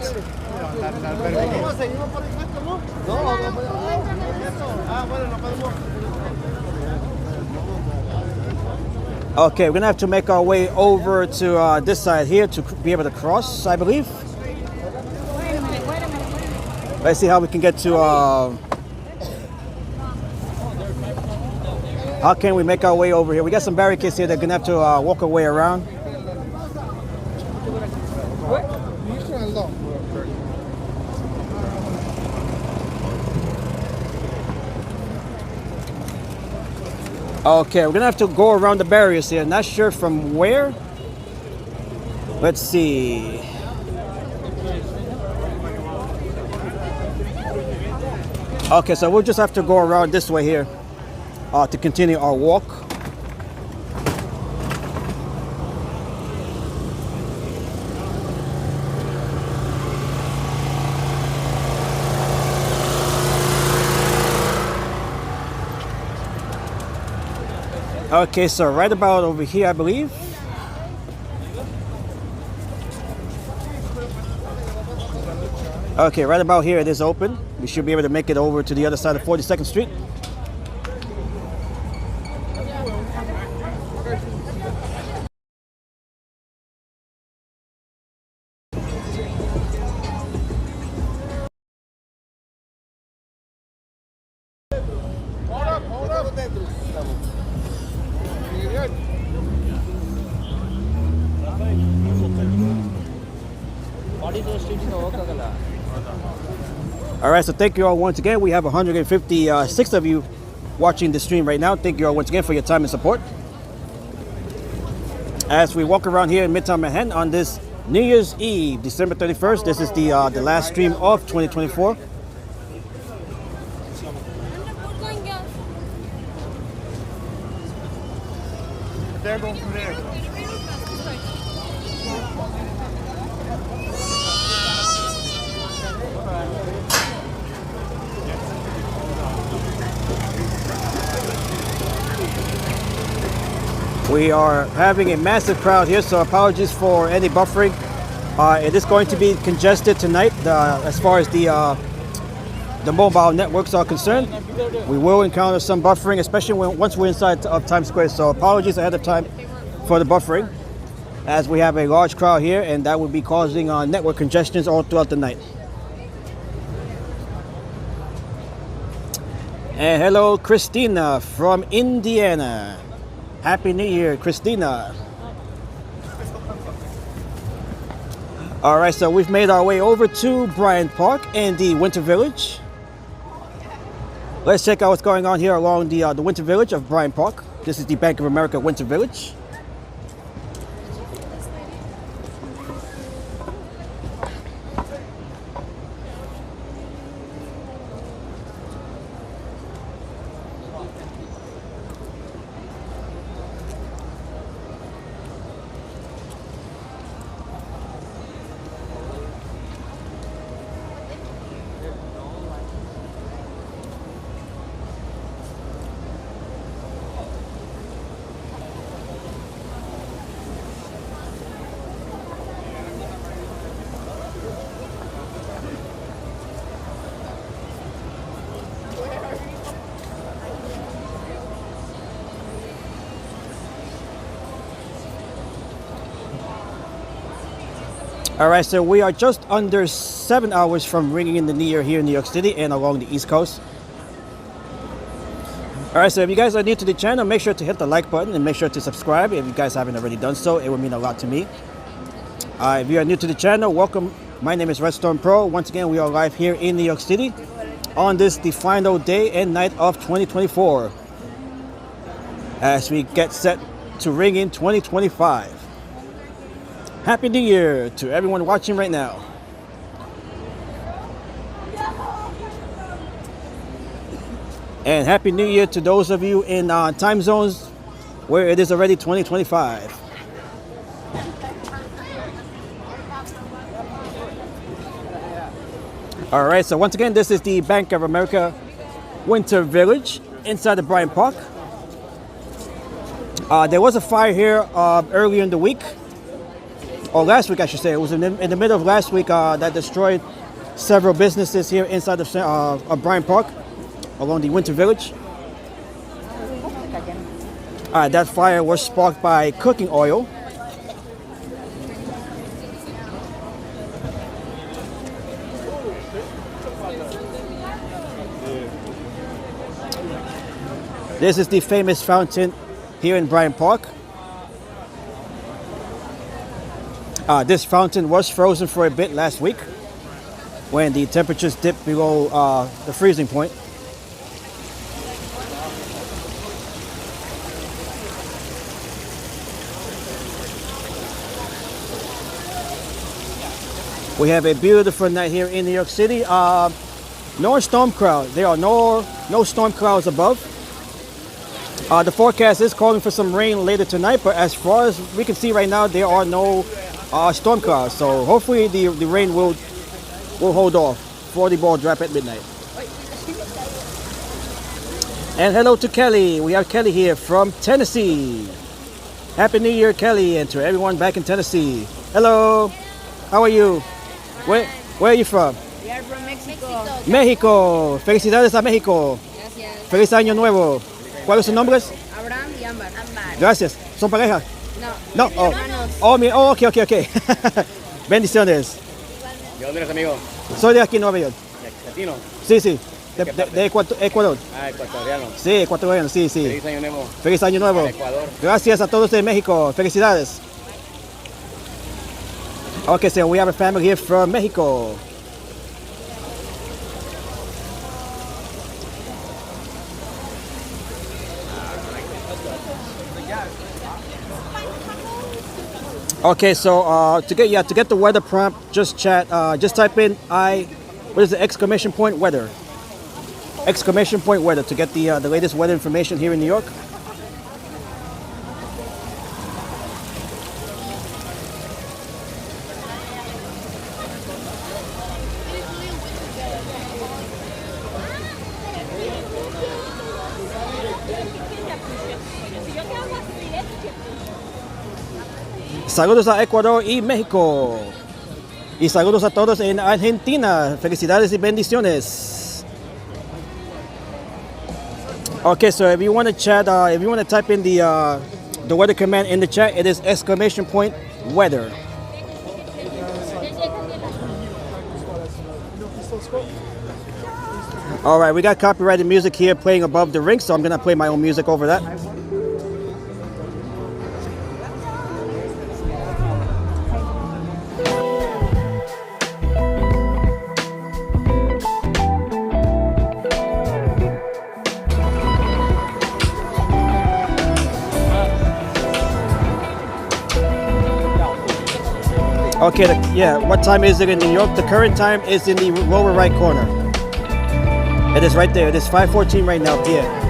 Okay, we're gonna have to make our way over to this side here to be able to cross, I believe. Let's see how we can get to. How can we make our way over here? We got some barricades here. They're gonna have to walk our way around. Okay, we're gonna have to go around the barriers here. Not sure from where. Let's see. Okay, so we'll just have to go around this way here to continue our walk. Okay, so right about over here, I believe. Okay, right about here it is open. We should be able to make it over to the other side of 42nd Street. All right, so thank you all once again. We have 156 of you watching the stream right now. Thank you all once again for your time and support. As we walk around here in Midtown Manhattan on this New Year's Eve, December 31st, this is the last stream of 2024. They're going from there. We are having a massive crowd here, so apologies for any buffering. It is going to be congested tonight as far as the mobile networks are concerned. We will encounter some buffering, especially once we're inside of Times Square, so apologies ahead of time for the buffering, as we have a large crowd here, and that will be causing network congestions all throughout the night. And hello, Christina from Indiana. Happy New Year, Christina. All right, so we've made our way over to Bryant Park and the Winter Village. Let's check out what's going on here along the Winter Village of Bryant Park. This is the Bank of America Winter Village. All right, so we are just under 7 hours from ringing in the New Year here in New York City and along the East Coast. All right, so if you guys are new to the channel, make sure to hit the like button and make sure to subscribe if you guys haven't already done so. It would mean a lot to me. If you are new to the channel, welcome. My name is Redstone Pro. Once again, we are live here in New York City on this, the final day and night of 2024, as we get set to ring in 2025. Happy New Year to everyone watching right now. And Happy New Year to those of you in time zones where it is already 2025. All right, so once again, this is the Bank of America Winter Village inside the Bryant Park. There was a fire here earlier in the week. Or last week, I should say. It was in the middle of last week that destroyed several businesses here inside of Bryant Park, along the Winter Village. That fire was sparked by cooking oil. This is the famous fountain here in Bryant Park. This fountain was frozen for a bit last week when the temperatures dipped below the freezing point. We have a beautiful night here in New York City. No storm cloud. There are no storm clouds above. The forecast is calling for some rain later tonight, but as far as we can see right now, there are no storm clouds, so hopefully the rain will hold off before the ball drop at midnight. And hello to Kelly. We have Kelly here from Tennessee. Happy New Year, Kelly, and to everyone back in Tennessee. Hello. How are you? Where are you from? We are from Mexico. Mexico. Felicidades a México. Gracias. Feliz año nuevo. ¿Cuáles son sus nombres? Abraham y Ámbar. Gracias. ¿Son pareja? No. No. Ok. Bendiciones. ¿De dónde eres, amigo? Soy de aquí, Nueva York. ¿Latino? Sí. ¿De qué parte? De Ecuador. Ah, ecuatoriano. Sí, ecuatoriano, sí. Feliz año nuevo. Feliz año nuevo. Para Ecuador. Gracias a todos de México. Felicidades. Okay, so we have a family here from Mexico. Okay, so to get the weather prompt, just type in exclamation point weather. Exclamation point weather to get the latest weather information here in New York. Saludos a Ecuador y México. Y saludos a todos en Argentina. Felicidades y bendiciones. Okay, so if you want to chat, if you want to type in the weather command in the chat, it is exclamation point weather. All right, we got copyrighted music here playing above the ring, so I'm gonna play my own music over that. Okay, yeah, what time is it in New York? The current time is in the lower right corner. It is right there. It is 5:14 right now, PM.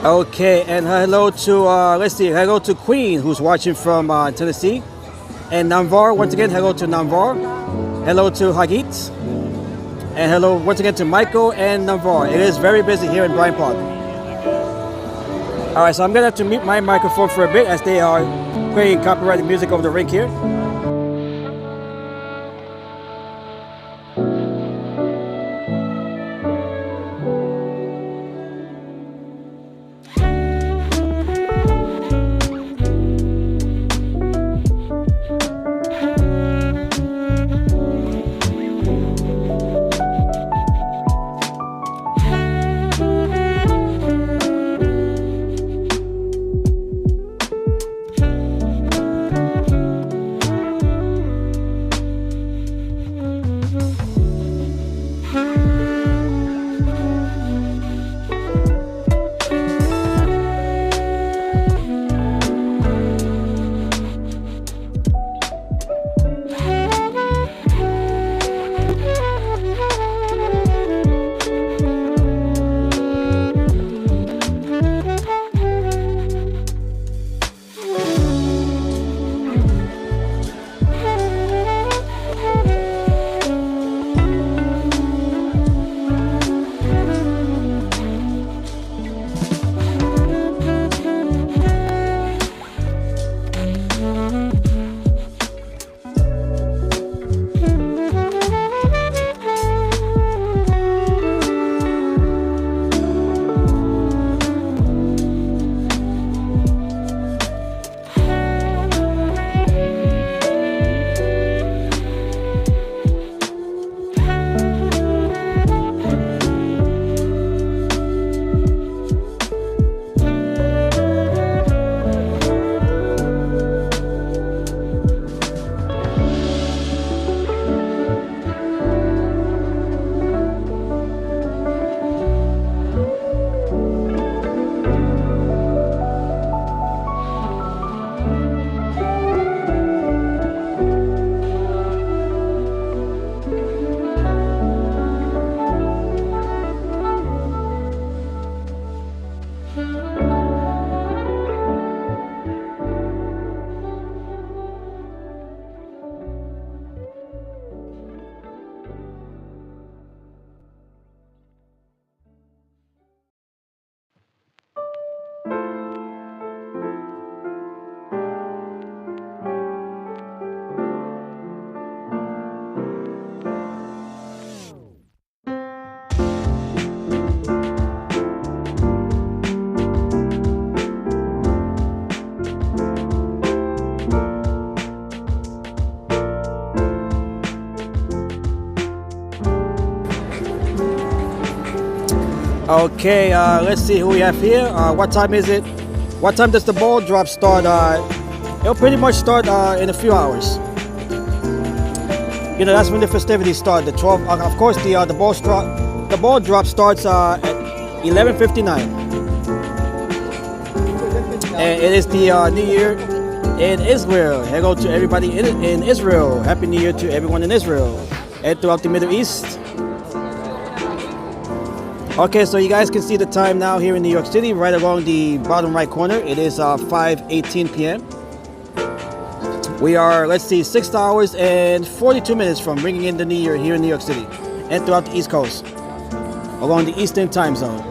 Okay, and hello to, let's see, hello to Queen, who's watching from Tennessee. And Namvar, once again, hello to Namvar. Hello to Hagit. And hello once again to Michael and Namvar. It is very busy here in Bryant Park. All right, so I'm gonna have to mute my microphone for a bit as they are playing copyrighted music over the rink here. Okay, let's see who we have here. What time is it? What time does the ball drop start? It'll pretty much start in a few hours. You know, that's when the festivities start. The 12. Of course, the ball drop starts at 11:59, and it is the New Year in Israel. Hello to everybody in Israel. Happy New Year to everyone in Israel and throughout the Middle East. Okay, so you guys can see the time now here in New York City, right along the bottom right corner. It is 5:18 p.m. We are, let's see, 6 hours and 42 minutes from ringing in the New Year here in New York City and throughout the East Coast, along the Eastern time zone.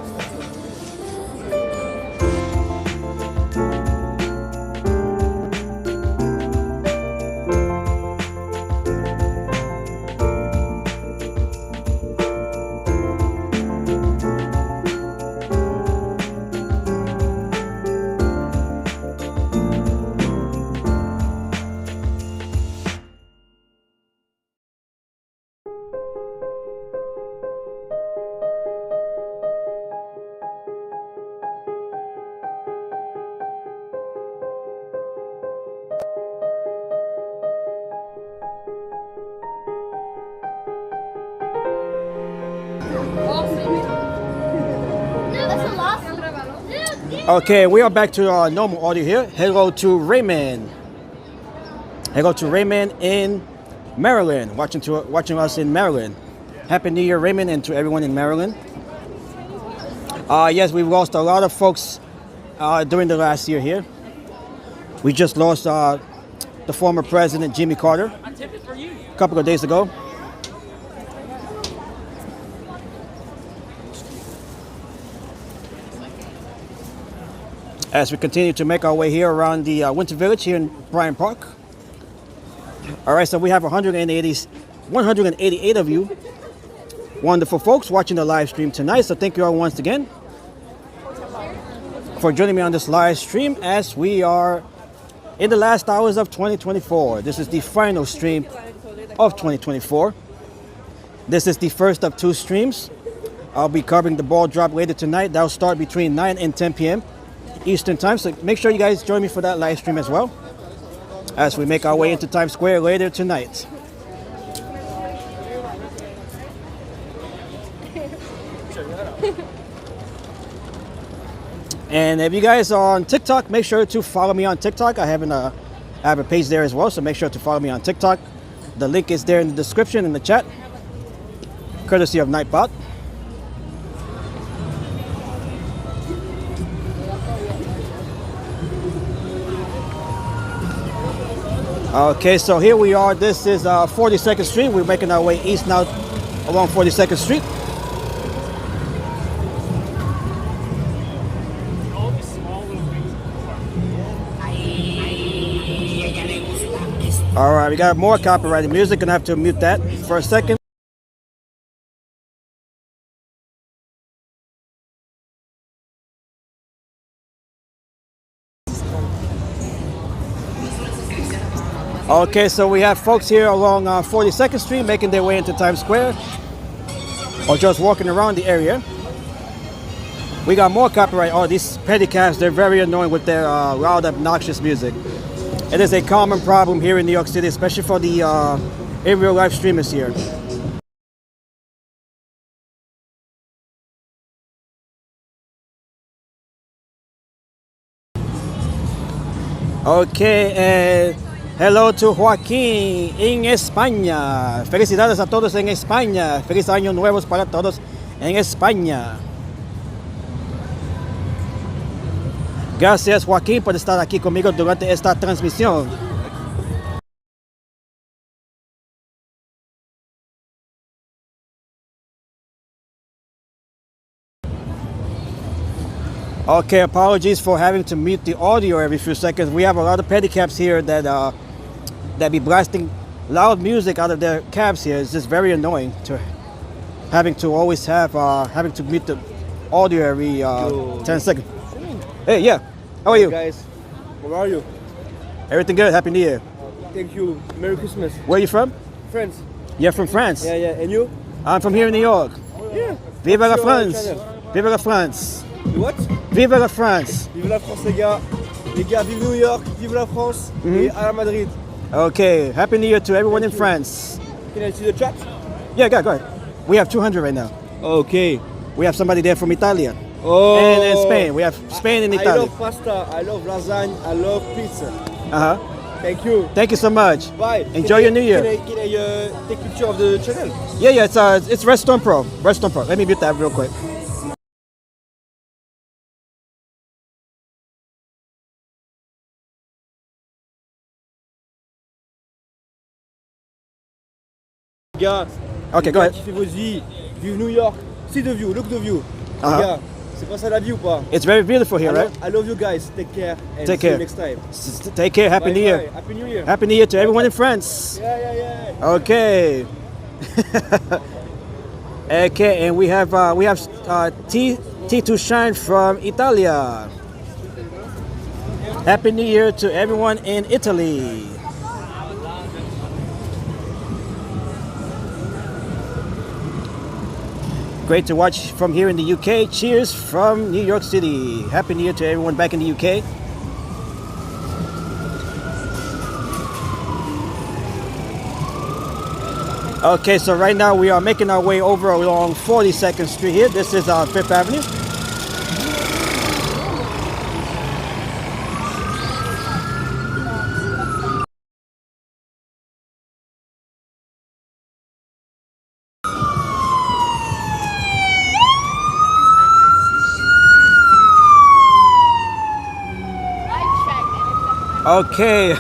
Okay, we are back to our normal audio here. Hello to Raymond. Hello to Raymond in Maryland, watching us in Maryland. Happy New Year, Raymond, and to everyone in Maryland. Yes, we've lost a lot of folks during the last year here. We just lost the former president, Jimmy Carter, a couple of days ago. As we continue to make our way here around the Winter Village here in Bryant Park. All right, so we have 188 of you wonderful folks watching the live stream tonight. So thank you all once again for joining me on this live stream as we are in the last hours of 2024. This is the final stream of 2024. This is the first of two streams. I'll be covering the ball drop later tonight. That'll start between 9 and 10 p.m. Eastern time. So make sure you guys join me for that live stream as well as we make our way into Times Square later tonight. And if you guys are on TikTok, make sure to follow me on TikTok. I have a page there as well, so make sure to follow me on TikTok. The link is there in the description in the chat, courtesy of Nightbot. Okay, so here we are. This is 42nd Street. We're making our way east now along 42nd Street. All right, we got more copyrighted music. Gonna have to mute that for a second. Okay, so we have folks here along 42nd Street making their way into Times Square or just walking around the area. We got more copyright. Oh, these pedicabs, they're very annoying with their loud, obnoxious music. It is a common problem here in New York City, especially for the in real life streamers here. Okay, hello to Joaquín en España. Felicidades a todos en España. Feliz año nuevos para todos en España. Gracias, Joaquín, por estar aquí conmigo durante esta transmisión. Okay, apologies for having to mute the audio every few seconds. We have a lot of pedicabs here that be blasting loud music out of their cabs here. It's just very annoying to having to always have having to mute the audio every 10 seconds. Hey, yeah. How are you? Hey guys, how are you? Everything good? Happy New Year. Thank you. Merry Christmas. Where are you from? France. You're from France? Yeah, yeah. And you? I'm from here in New York. Yeah. Vive la What's your France. channel? Vive la France. What? Vive la France. Vive la France, les gars. Les gars, vive New York, vive la France, et à la Madrid. Okay, Happy New Year to everyone in France. Can I see the chat? Yeah, go ahead. We have 200 right now. Okay. We have somebody there from Italy. Oh. And Spain. We have Spain and I Italy. love pasta, I love lasagne, I love pizza. Uh-huh. Thank you. Thank you so much. Bye. Enjoy your New Year. Can I take a picture of the channel? Yeah, it's Redstone Pro. Redstone Pro. Let me mute that real quick. Gars, Okay, les go gars, ahead. kiffez votre vie. Vive New York. See the view, look the view. Uh-huh. Les gars, c'est pas ça la vie ou pas? It's very beautiful here, right? I love you guys. Take care and Take see care. you next time. Take care. Happy Bye, New bye. Year. Happy New Year. Happy New Year to everyone in France. Yeah. Okay. Okay, and we have T to Shine from Italia. Happy New Year to everyone in Italy. Great to watch from here in the UK. Cheers from New York City. Happy New Year to everyone back in the UK. Okay, so right now we are making our way over along 42nd Street here. This is 5th Avenue. Okay.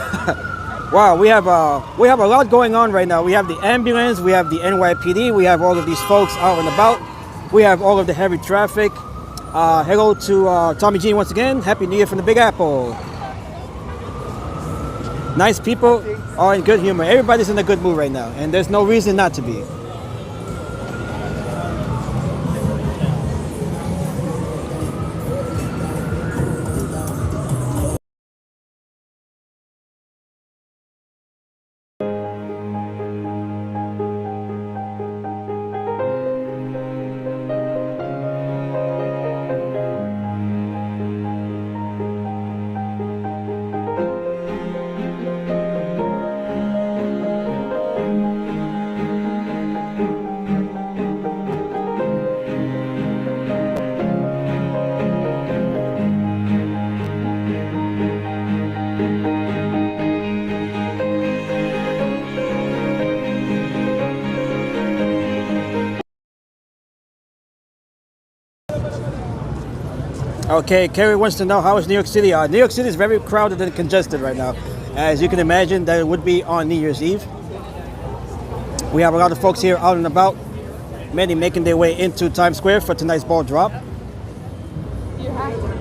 Wow, we have a lot going on right now. We have the ambulance, we have the NYPD, we have all of these folks out and about. We have all of the heavy traffic. Hello to Tommy G once again. Happy New Year from the Big Apple. Nice people are in good humor. Everybody's in a good mood right now, and there's no reason not to be. Okay, Kerry wants to know how is New York City? New York City is very crowded and congested right now. As you can imagine, that it would be on New Year's Eve. We have a lot of folks here out and about, many making their way into Times Square for tonight's ball drop. You have to.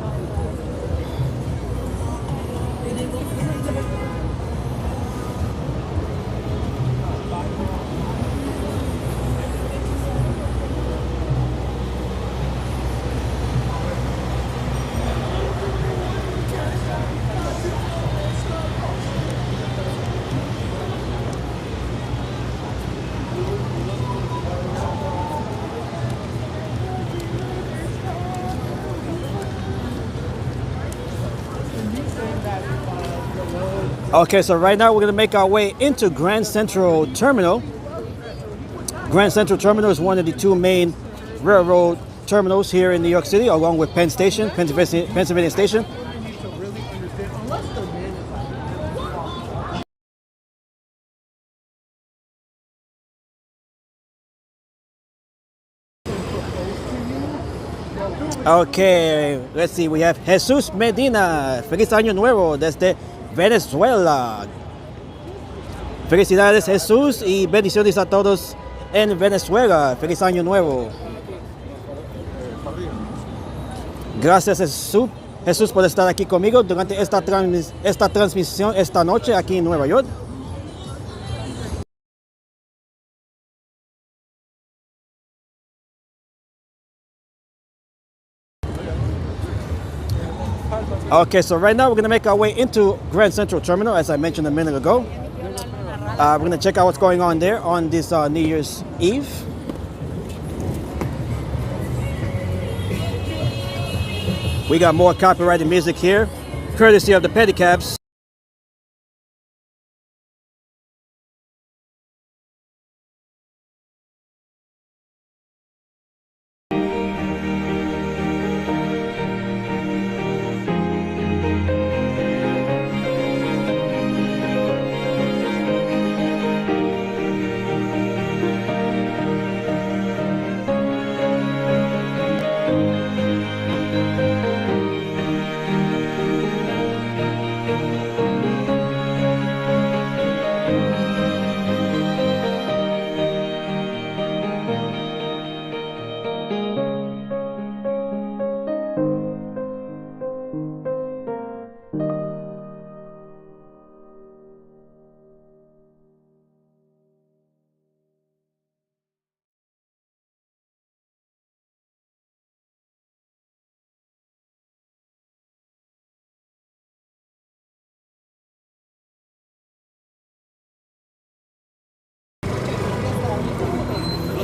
Okay, so right now we're gonna make our way into Grand Central Terminal. Grand Central Terminal is one of the two main railroad terminals here in New York City, along with Penn Station, Pennsylvania Station. Okay, let's see, we have Jesus Medina. Feliz Año Nuevo desde Venezuela. Felicidades Jesús y bendiciones a todos en Venezuela. Feliz Año Nuevo. Gracias Jesús por estar aquí conmigo durante esta transmisión esta noche aquí en Nueva York. Okay, so right now we're going to make our way into Grand Central Terminal, as I mentioned a minute ago. We're going to check out what's going on there on this New Year's Eve. We got more copyrighted music here, courtesy of the Pedicabs.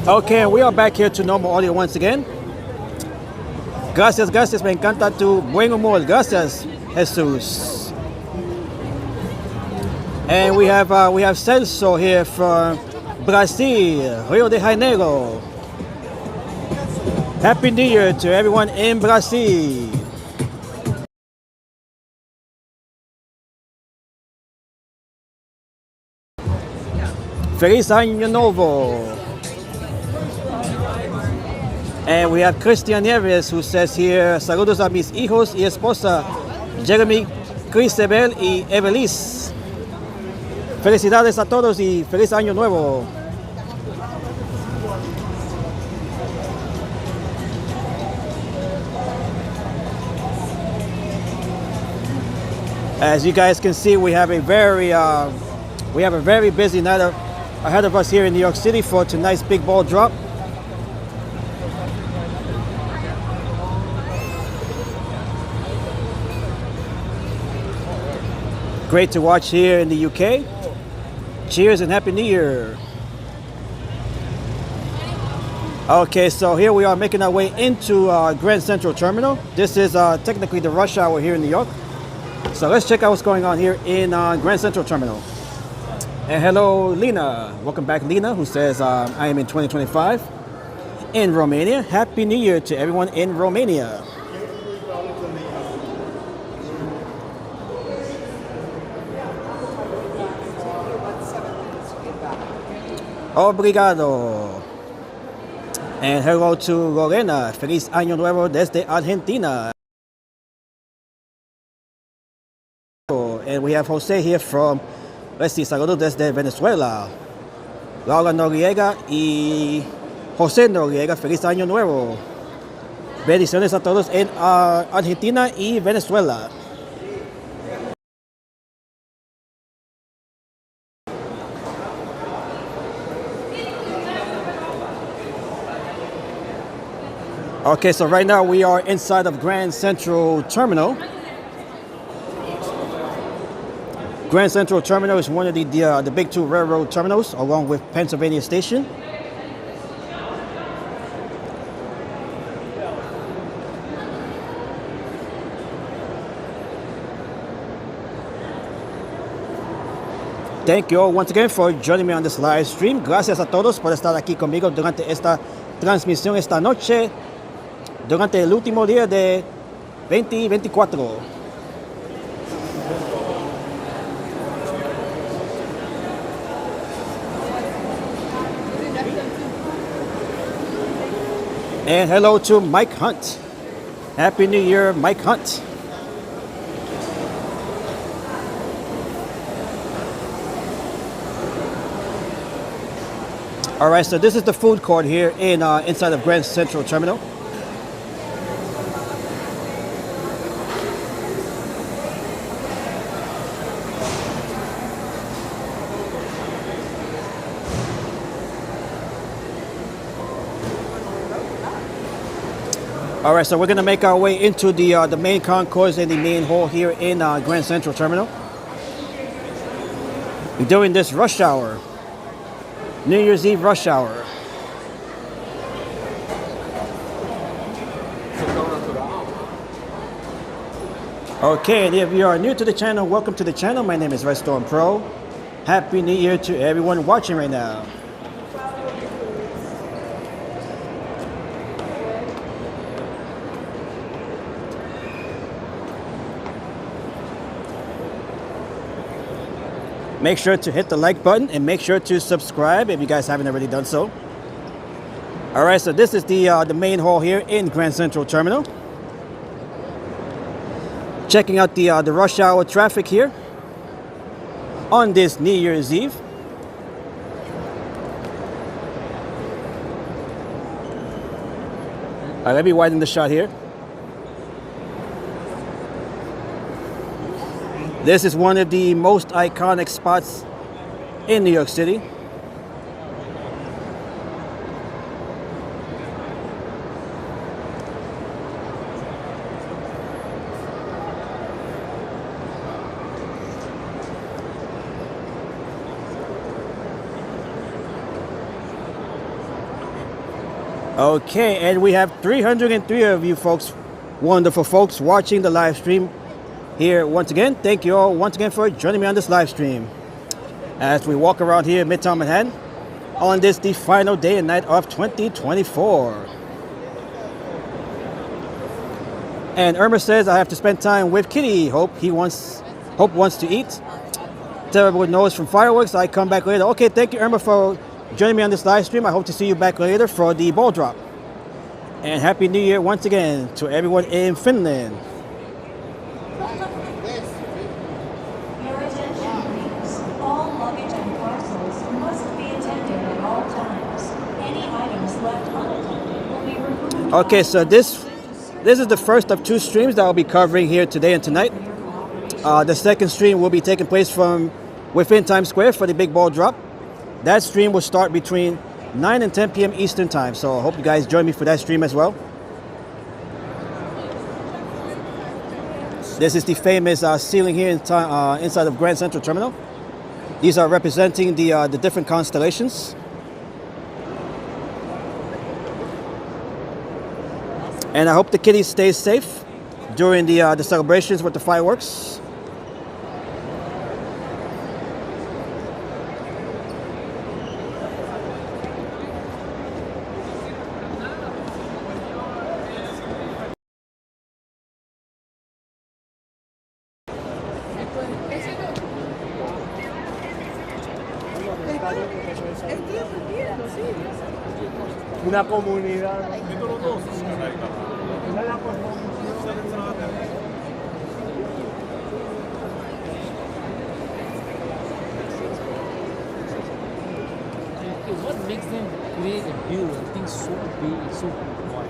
Okay, we are back here to normal audio once again. Gracias, me encanta tu buen humor. Gracias, Jesús. And we have Celso here from Brazil, Rio de Janeiro. Happy New Year to everyone in Brazil. Feliz Año Nuevo. And we have Christian Nieves who says here, saludos a mis hijos y esposa, Jeremy, Crisebel y Evelis. Felicidades a todos y feliz año nuevo. As you guys can see, we have a very busy night ahead of us here in New York City for tonight's big ball drop. Great to watch here in the UK. Cheers and Happy New Year. Okay, so here we are making our way into Grand Central Terminal. This is technically the rush hour here in New York. So let's check out what's going on here in Grand Central Terminal. And hello, Lena. Welcome back, Lena, who says, I am in 2025 in Romania. Happy New Year to everyone in Romania. Obrigado. And hello to Lorena. Feliz Año Nuevo desde Argentina. And we have Jose here from, let's see, saludos desde Venezuela. Laura Noriega y José Noriega, feliz año nuevo. Bendiciones a todos en Argentina y Venezuela. Okay, so right now we are inside of Grand Central Terminal. Grand Central Terminal is one of the big two railroad terminals, along with Pennsylvania Station. Thank you all once again for joining me on this live stream. Gracias a todos por estar aquí conmigo durante esta transmisión esta noche, durante el último día de 2024. And hello to Mike Hunt. Happy New Year, Mike Hunt. All right, so this is the food court here in inside of Grand Central Terminal. All right, so we're gonna make our way into the main concourse and the main hall here in Grand Central Terminal. During this rush hour, New Year's Eve rush hour. Okay, and if you are new to the channel, welcome to the channel. My name is Redstone Pro. Happy New Year to everyone watching right now. Make sure to hit the like button and make sure to subscribe if you guys haven't already done so. All right, so this is the main hall here in Grand Central Terminal. Checking out the rush hour traffic here on this New Year's Eve. All right, let me widen the shot here. This is one of the most iconic spots in New York City. Okay, and we have 303 of you folks, wonderful folks, watching the live stream here once again. Thank you all once again for joining me on this live stream as we walk around here in Midtown Manhattan on this, the final day and night of 2024. And Irma says, I have to spend time with Kitty. Hope wants to eat. Terrible noise from fireworks. I come back later. Okay, thank you, Irma, for joining me on this live stream. I hope to see you back later for the ball drop. And Happy New Year once again to everyone in Finland. Okay, so this is the first of 2 streams that I'll be covering here today and tonight. The second stream will be taking place from within Times Square for the big ball drop. That stream will start between 9 and 10 p.m. Eastern time, so I hope you guys join me for that stream as well. This is the famous ceiling here inside of Grand Central Terminal. These are representing the different constellations. And I hope the kitty stays safe during the celebrations with the fireworks. Una comunidad. What makes them create a building thing so big, so wide?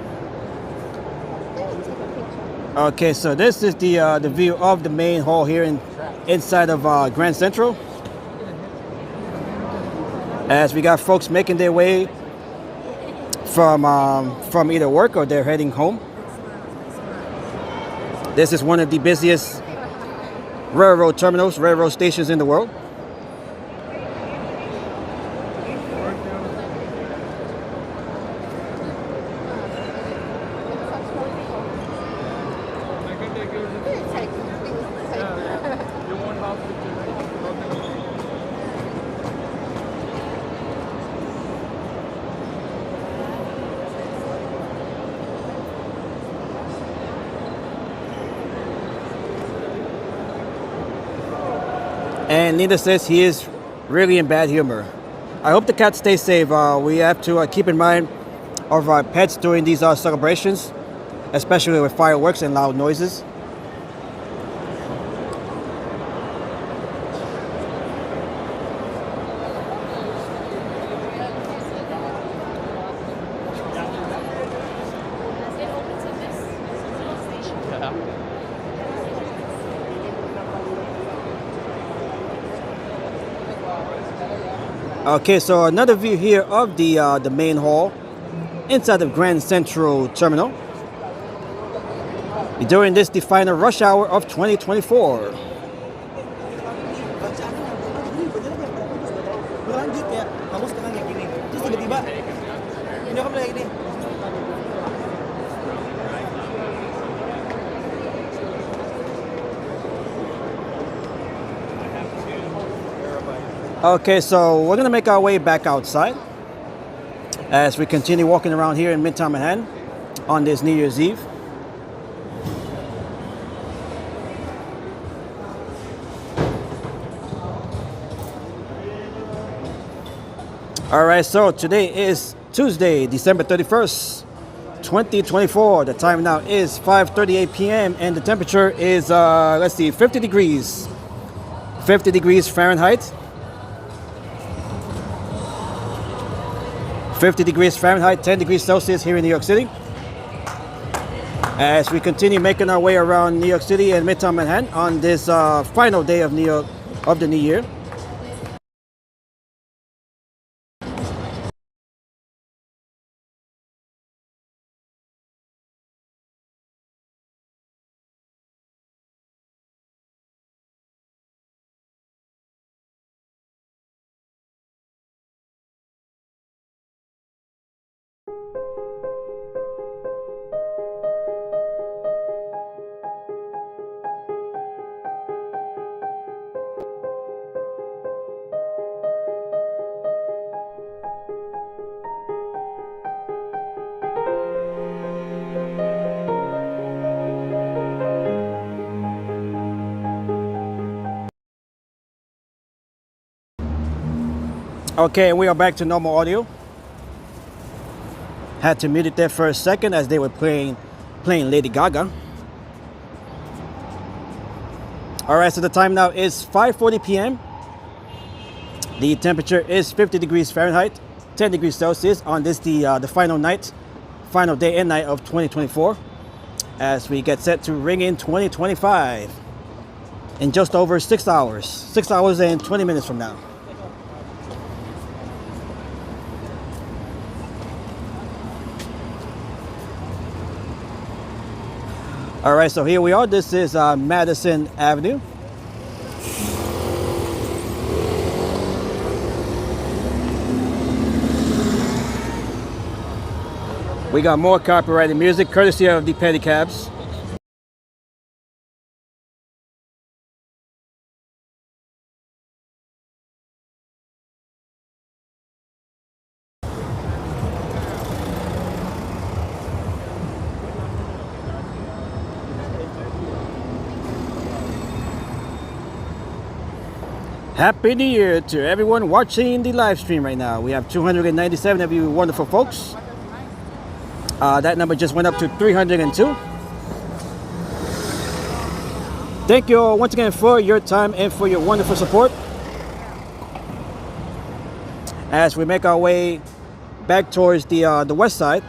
Okay, so this is the view of the main hall here inside of Grand Central. As we got folks making their way from either work or they're heading home. This is one of the busiest railroad terminals, railroad stations in the world. And Nina says he is really in bad humor. I hope the cat stays safe. We have to keep in mind of our pets during these celebrations, especially with fireworks and loud noises. Okay, so another view here of the main hall inside of Grand Central Terminal during this the final rush hour of 2024. Okay, so we're gonna make our way back outside as we continue walking around here in Midtown Manhattan on this New Year's Eve. All right, so today is Tuesday, December 31st, 2024. The time now is 5:38 p.m. and the temperature is, let's see, 50 degrees. 50 degrees Fahrenheit. 50 degrees Fahrenheit, 10 degrees Celsius here in New York City. As we continue making our way around New York City and Midtown Manhattan on this final day of the new year. Okay, we are back to normal audio. Had to mute it there for a second as they were playing Lady Gaga. All right, so the time now is 5:40 p.m. The temperature is 50 degrees Fahrenheit, 10 degrees Celsius on this the final night final day and night of 2024 as we get set to ring in 2025 in just over 6 hours. 6 hours and 20 minutes from now. All right, so here we are. This is Madison Avenue. We got more copyrighted music courtesy of the pedicabs. Happy New Year to everyone watching the live stream right now. We have 297 of you wonderful folks. That number just went up to 302. Thank you all once again for your time and for your wonderful support as we make our way back towards the west side.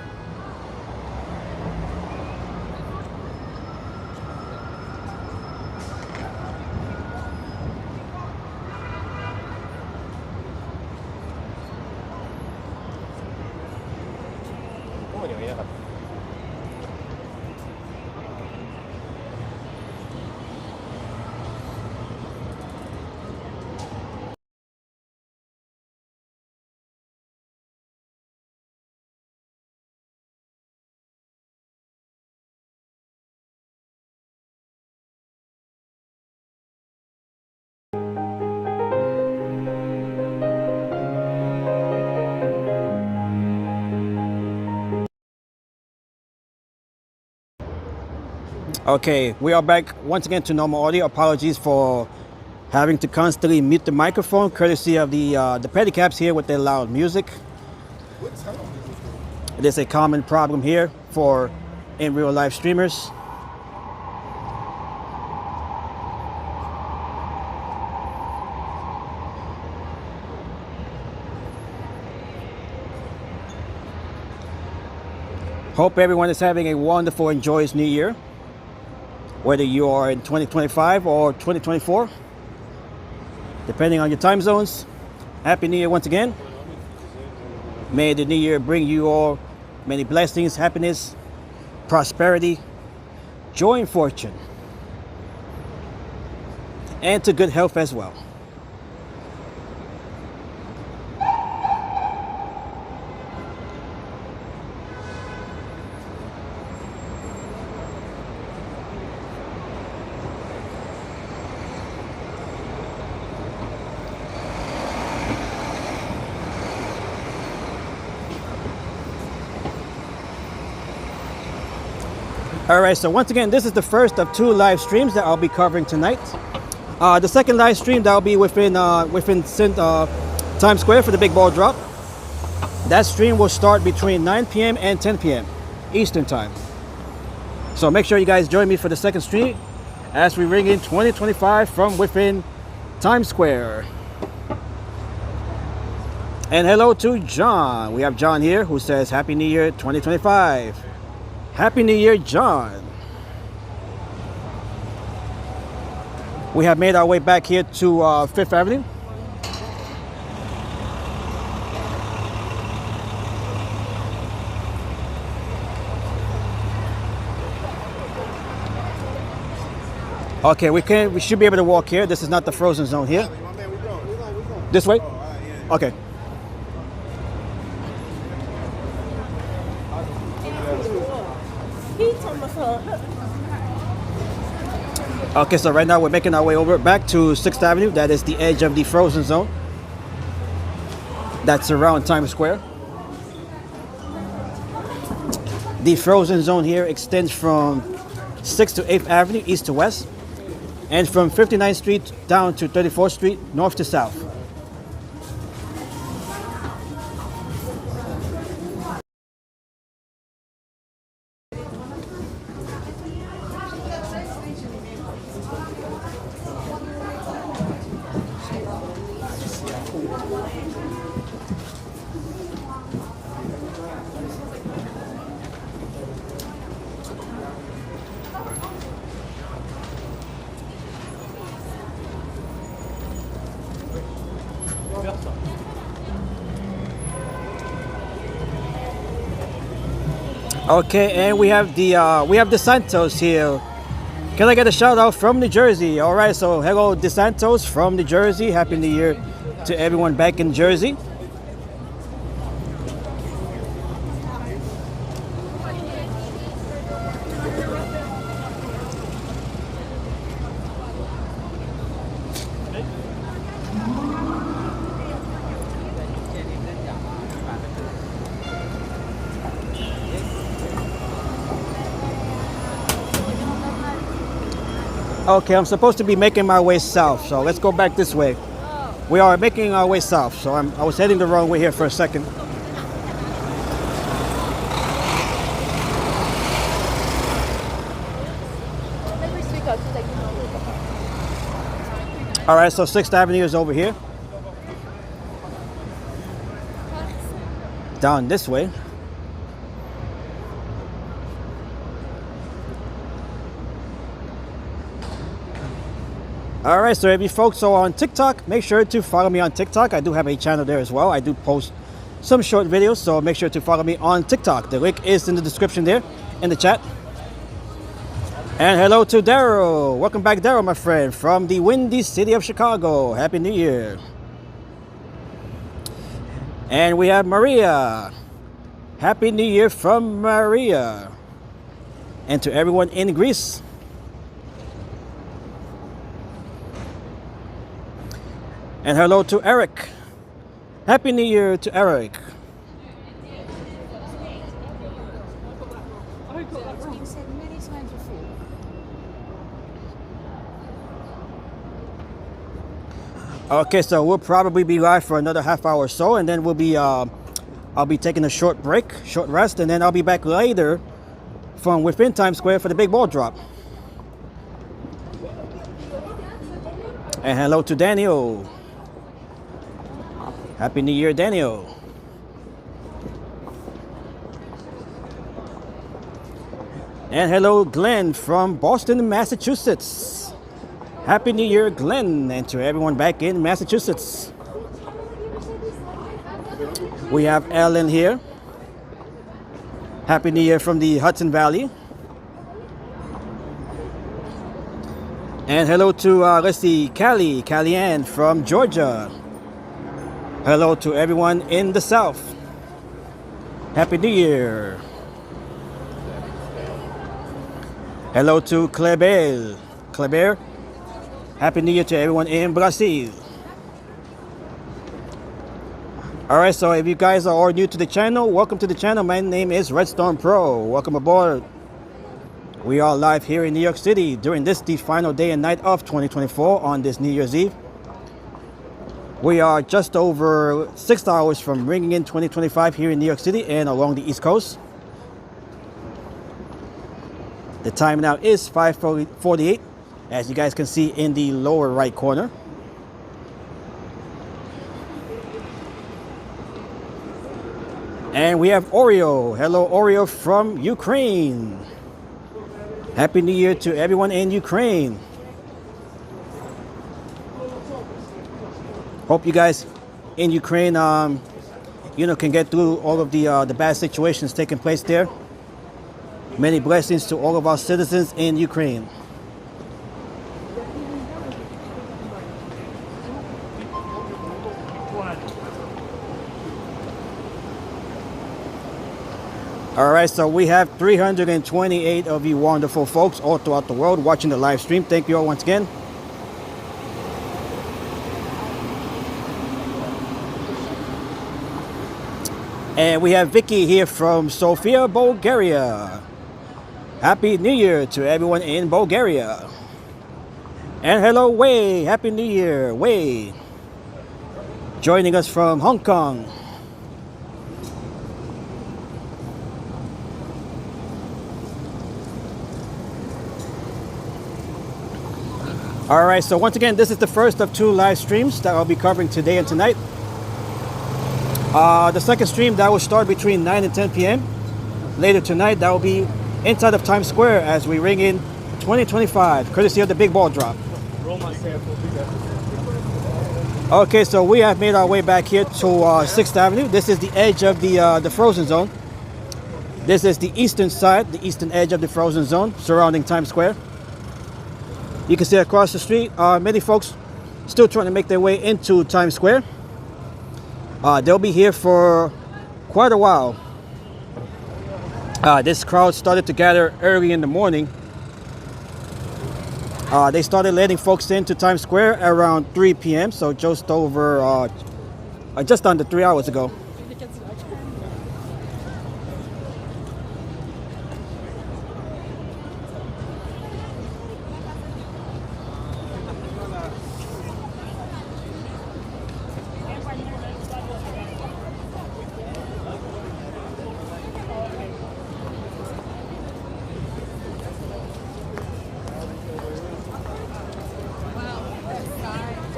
Okay, we are back once again to normal audio. Apologies for having to constantly mute the microphone, courtesy of the pedicabs here with their loud music. It is a common problem here for in real life streamers. Hope everyone is having a wonderful and joyous new year, whether you are in 2025 or 2024, depending on your time zones. Happy New Year once again. May the new year bring you all many blessings, happiness, prosperity, joy and fortune, and to good health as well. All right, so once again, this is the first of 2 live streams that I'll be covering tonight. The second live stream that will be within Times Square for the big ball drop. That stream will start between 9 p.m. and 10 p.m. Eastern time. So make sure you guys join me for the second stream as we ring in 2025 from within Times Square. And hello to John. We have John here who says Happy New Year 2025. Happy New Year, John. We have made our way back here to Fifth Avenue. Okay, we should be able to walk here. This is not the frozen zone here. This way? Okay. Okay, so right now we're making our way over back to 6th Avenue. That is the edge of the frozen zone. That's around Times Square. The frozen zone here extends from 6th to 8th Avenue, east to west, and from 59th Street down to 34th Street, north to south. Okay, and we have the Santos here. Can I get a shout out from New Jersey? All right, so hello DeSantos from New Jersey. Happy New Year to everyone back in Jersey. Okay, I'm supposed to be making my way south, so let's go back this way. We are making our way south, so I was heading the wrong way here for a second. All right, so 6th Avenue is over here. Down this way. All right, so if you folks are on TikTok, make sure to follow me on TikTok. I do have a channel there as well. I do post some short videos, so make sure to follow me on TikTok. The link is in the description there, in the chat. And hello to Daryl. Welcome back, Daryl, my friend, from the windy city of Chicago. Happy New Year. And we have Maria. Happy New Year from Maria. And to everyone in Greece. And hello to Eric. Happy New Year to Eric. Okay, so we'll probably be live for another half hour or so, and then we'll be I'll be taking a short break, short rest, and then I'll be back later from within Times Square for the big ball drop. And hello to Daniel. Happy New Year, Daniel. And hello, Glenn from Boston, Massachusetts. Happy New Year, Glenn, and to everyone back in Massachusetts. We have Ellen here. Happy New Year from the Hudson Valley. And hello to, let's see, Callie-Ann from Georgia. Hello to everyone in the South. Happy New Year. Hello to Kleber. Happy New Year to everyone in Brazil. Alright, so if you guys are all new to the channel, welcome to the channel. My name is Redstone Pro. Welcome aboard. We are live here in New York City during this, the final day and night of 2024 on this New Year's Eve. We are just over 6 hours from ringing in 2025 here in New York City and along the East Coast. The time now is 5:48, as you guys can see in the lower right corner. And we have Oreo. Hello, Oreo from Ukraine. Happy New Year to everyone in Ukraine. Hope you guys in Ukraine, can get through all of the bad situations taking place there. Many blessings to all of our citizens in Ukraine. All right, so we have 328 of you wonderful folks all throughout the world watching the live stream. Thank you all once again. And we have Vicky here from Sofia, Bulgaria. Happy New Year to everyone in Bulgaria. And hello, Wei. Happy New Year, Wei. Joining us from Hong Kong. All right, so once again, this is the first of 2 live streams that I'll be covering today and tonight. The second stream, that will start between 9 and 10 p.m. Later tonight, that will be inside of Times Square as we ring in 2025, courtesy of the big ball drop. Okay, so we have made our way back here to 6th Avenue. This is the edge of the frozen zone. This is the eastern side, the eastern edge of the frozen zone surrounding Times Square. You can see across the street, many folks still trying to make their way into Times Square. They'll be here for quite a while. This crowd started to gather early in the morning. They started letting folks into Times Square around 3 p.m. So just over, just under 3 hours ago.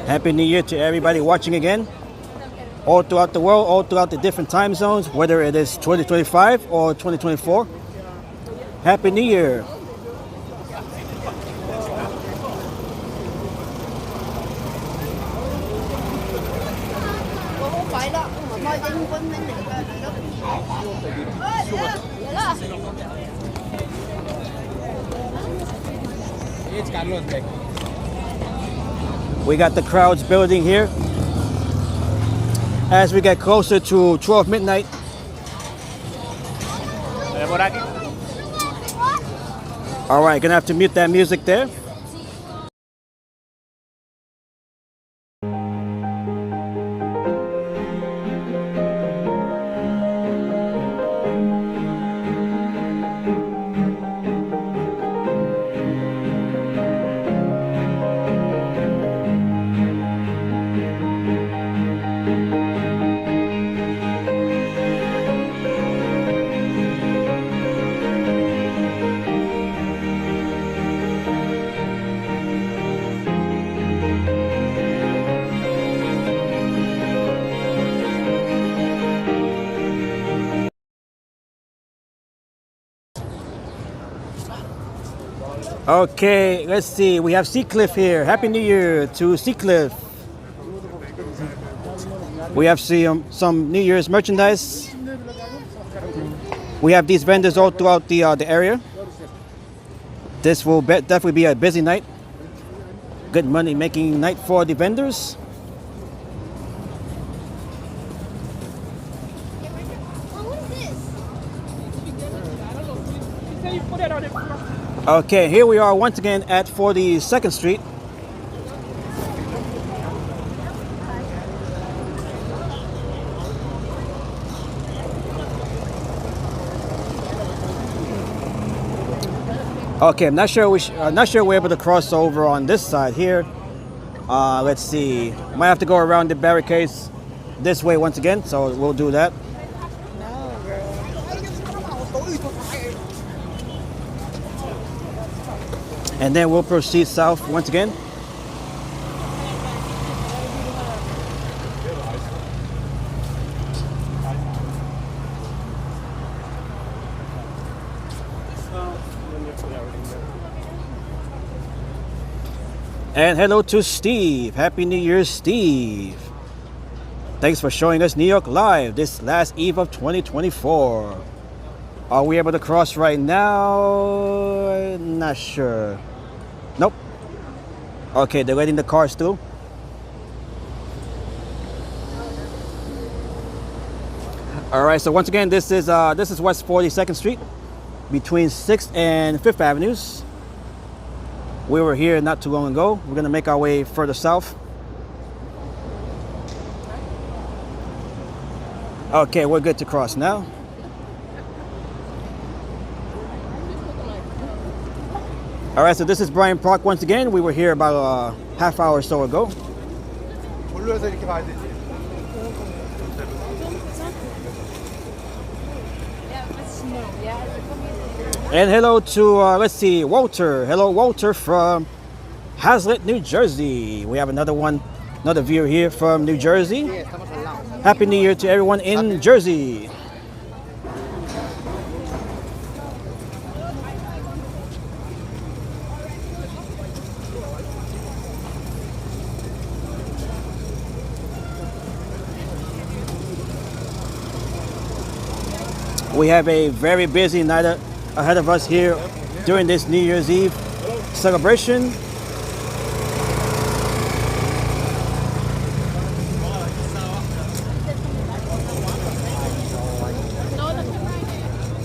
Happy New Year to everybody watching again, all throughout the world, all throughout the different time zones, whether it is 2025 or 2024. Happy New Year. We got the crowds building here as we get closer to 12 midnight. All right, gonna have to mute that music there. Okay, let's see. We have Seacliff here. Happy New Year to Seacliff. We have some New Year's merchandise. We have these vendors all throughout the area. This will definitely be a busy night. Good money making night for the vendors. Okay, here we are once again at 42nd Street. Okay, I'm not sure we're able to cross over on this side here. Let's see. Might have to go around the barricades this way once again, so we'll do that. And then we'll proceed south once again. And hello to Steve. Happy New Year, Steve. Thanks for showing us New York live this last eve of 2024. Are we able to cross right now? Not sure. Nope. Okay, they're letting the cars through. All right, so once again, this is West 42nd Street between 6th and 5th Avenues. We were here not too long ago. We're gonna make our way further south. Okay, we're good to cross now. All right, so this is Bryant Park once again. We were here about a half hour or so ago. And hello to, let's see, Walter. Hello, Walter from Hazlitt, New Jersey. We have another viewer here from New Jersey. Happy New Year to everyone in Jersey. We have a very busy night ahead of us here during this New Year's Eve celebration.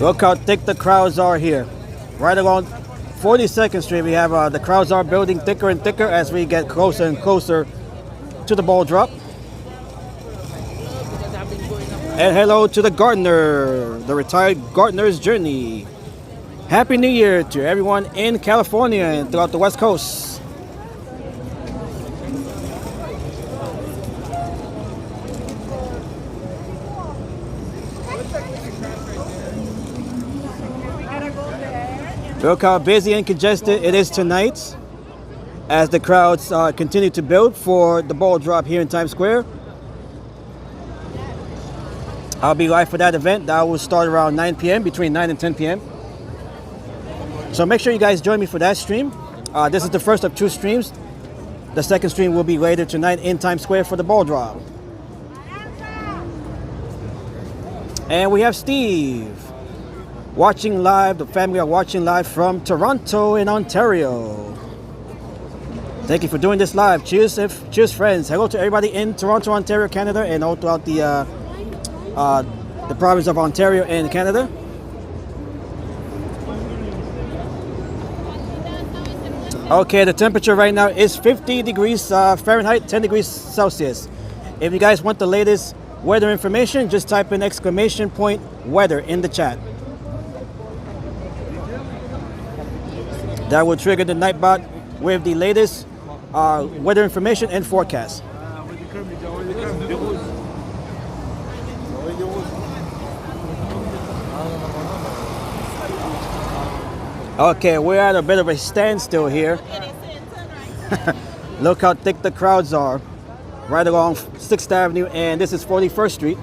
Look how thick the crowds are here. Right along 42nd Street, we have the crowds are building thicker and thicker as we get closer and closer to the ball drop. And hello to the gardener, the retired gardener's journey. Happy New Year to everyone in California and throughout the West Coast. Look how busy and congested it is tonight as the crowds continue to build for the ball drop here in Times Square. I'll be live for that event. That will start around 9 p.m., between 9 and 10 p.m. So make sure you guys join me for that stream. This is the first of 2 streams. The second stream will be later tonight in Times Square for the ball drop. And we have Steve watching live. The family are watching live from Toronto in Ontario. Thank you for doing this live. Cheers, friends. Hello to everybody in Toronto, Ontario, Canada, and all throughout the province of Ontario and Canada. Okay, the temperature right now is 50 degrees Fahrenheit, 10 degrees Celsius. If you guys want the latest weather information, just type in !weather in the chat. That will trigger the Nightbot with the latest weather information and forecast. Okay, we're at a bit of a standstill here. Look how thick the crowds are right along 6th Avenue, and this is 41st Street.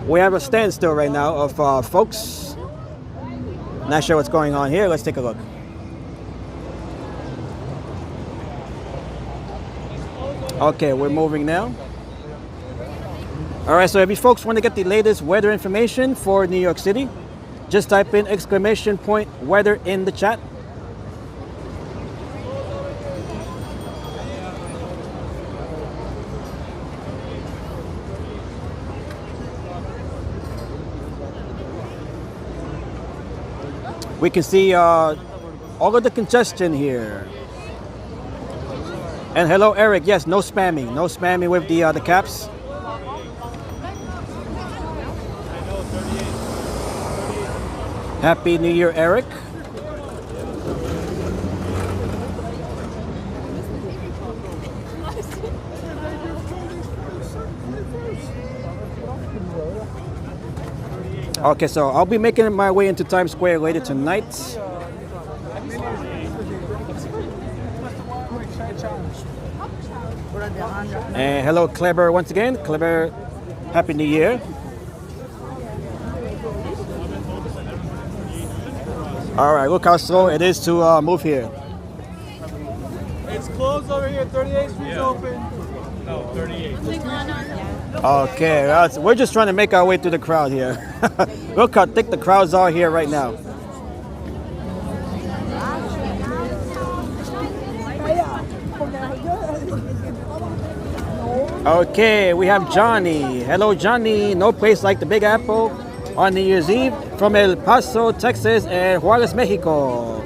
We have a standstill right now of folks. Not sure what's going on here. Let's take a look. Okay, we're moving now. All right, so if you folks want to get the latest weather information for New York City, just type in !weather in the chat. We can see all of the congestion here. And hello, Eric. Yes, no spamming. No spamming with the caps. Happy New Year, Eric. Okay, so I'll be making my way into Times Square later tonight. And hello, Kleber, once again. Kleber, Happy New Year. All right, look how slow it is to move here. It's closed over here. 38th Street's open. No, 38. Okay, we're just trying to make our way through the crowd here. Look how thick the crowds are here right now. Okay, we have Johnny. Hello, Johnny. No place like the Big Apple on New Year's Eve from El Paso, Texas, and Juarez, Mexico.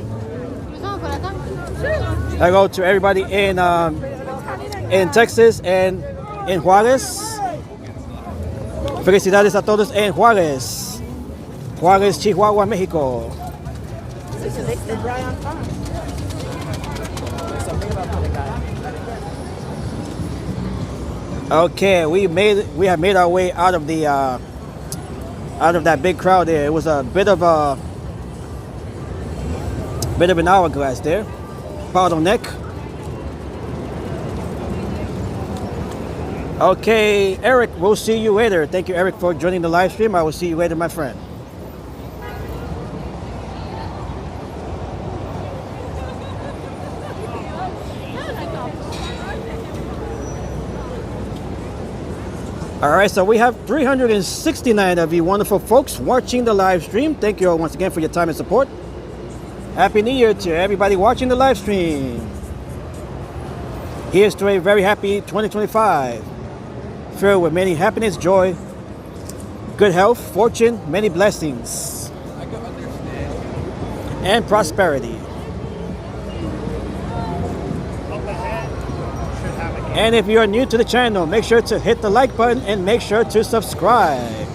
Hello to everybody in Texas and in Juarez. Felicidades a todos en Juarez. Juarez, Chihuahua, Mexico. Okay, we have made our way out of that big crowd there. It was a bit of an hourglass there. Bottleneck. Okay, Eric, we'll see you later. Thank you, Eric, for joining the live stream. I will see you later, my friend. All right, so we have 369 of you wonderful folks watching the live stream. Thank you all once again for your time and support. Happy New Year to everybody watching the live stream. Here's to a very happy 2025, filled with many happiness, joy, good health, fortune, many blessings, and prosperity. And if you are new to the channel, make sure to hit the like button and make sure to subscribe.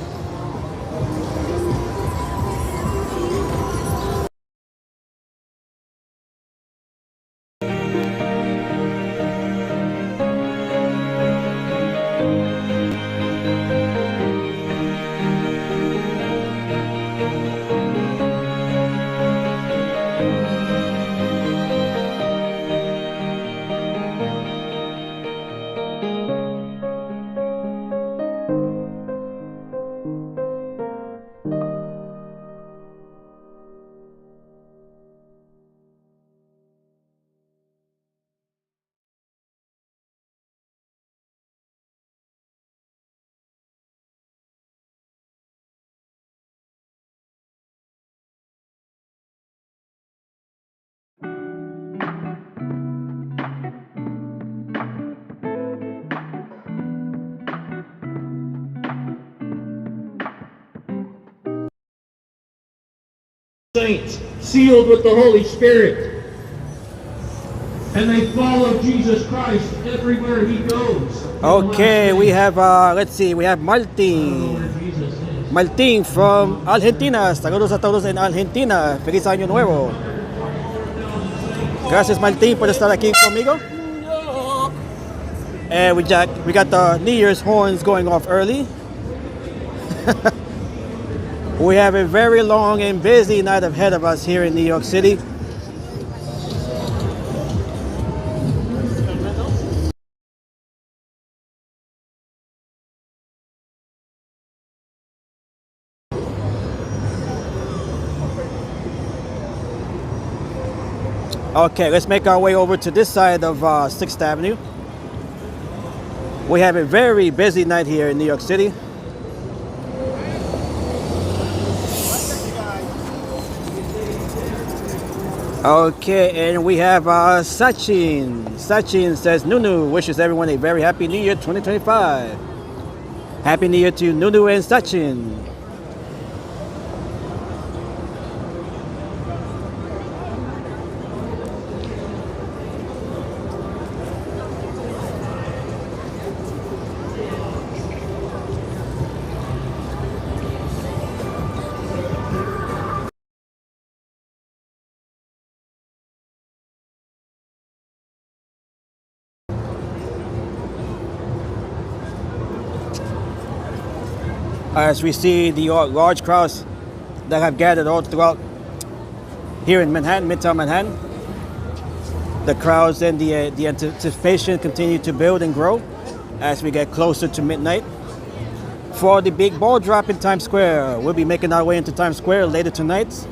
Saints, sealed with the Holy Spirit, and they follow Jesus Christ everywhere he goes. Okay, we have, let's see, we have Martin. Martin from Argentina. Saludos a todos en Argentina. Feliz Año Nuevo. Gracias, Martin, por estar aquí conmigo. And we got the New Year's horns going off early. We have a very long and busy night ahead of us here in New York City. Okay, let's make our way over to this side of 6th Avenue. We have a very busy night here in New York City. Okay, and we have Sachin. Sachin says, Nunu wishes everyone a very happy New Year 2025. Happy New Year to Nunu and Sachin. As we see the large crowds that have gathered all throughout here in Manhattan, Midtown Manhattan. The crowds and the anticipation continue to build and grow as we get closer to midnight. For the big ball drop in Times Square, we'll be making our way into Times Square later tonight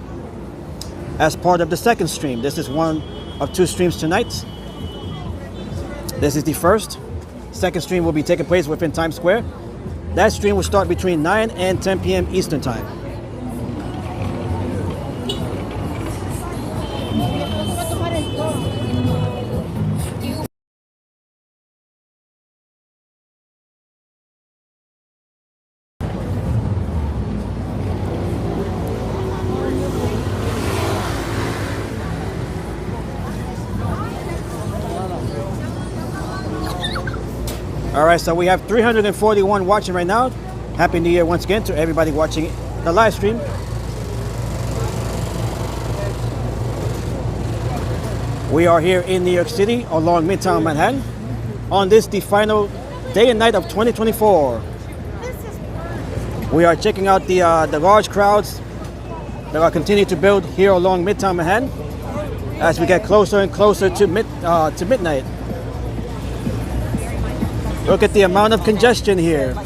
as part of the second stream. This is one of two streams tonight. This is the first. Second stream will be taking place within Times Square. That stream will start between 9 and 10 p.m. Eastern Time. All right, so we have 341 watching right now. Happy New Year once again to everybody watching the live stream. We are here in New York City along Midtown Manhattan on this, the final day and night of 2024. We are checking out the large crowds that are continuing to build here along Midtown Manhattan as we get closer and closer to midnight. Look at the amount of congestion here.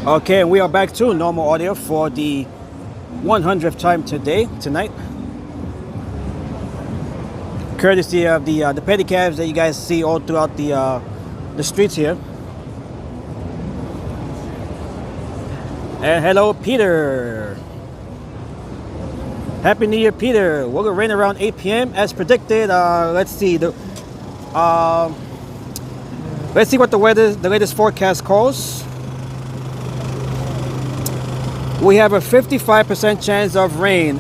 Okay, we are back to normal audio for the 100th time tonight. Courtesy of the pedicabs that you guys see all throughout the streets here. And hello, Peter. Happy New Year, Peter. We're gonna rain around 8 p.m. as predicted. Let's see let's see what the latest forecast calls. We have a 55% chance of rain.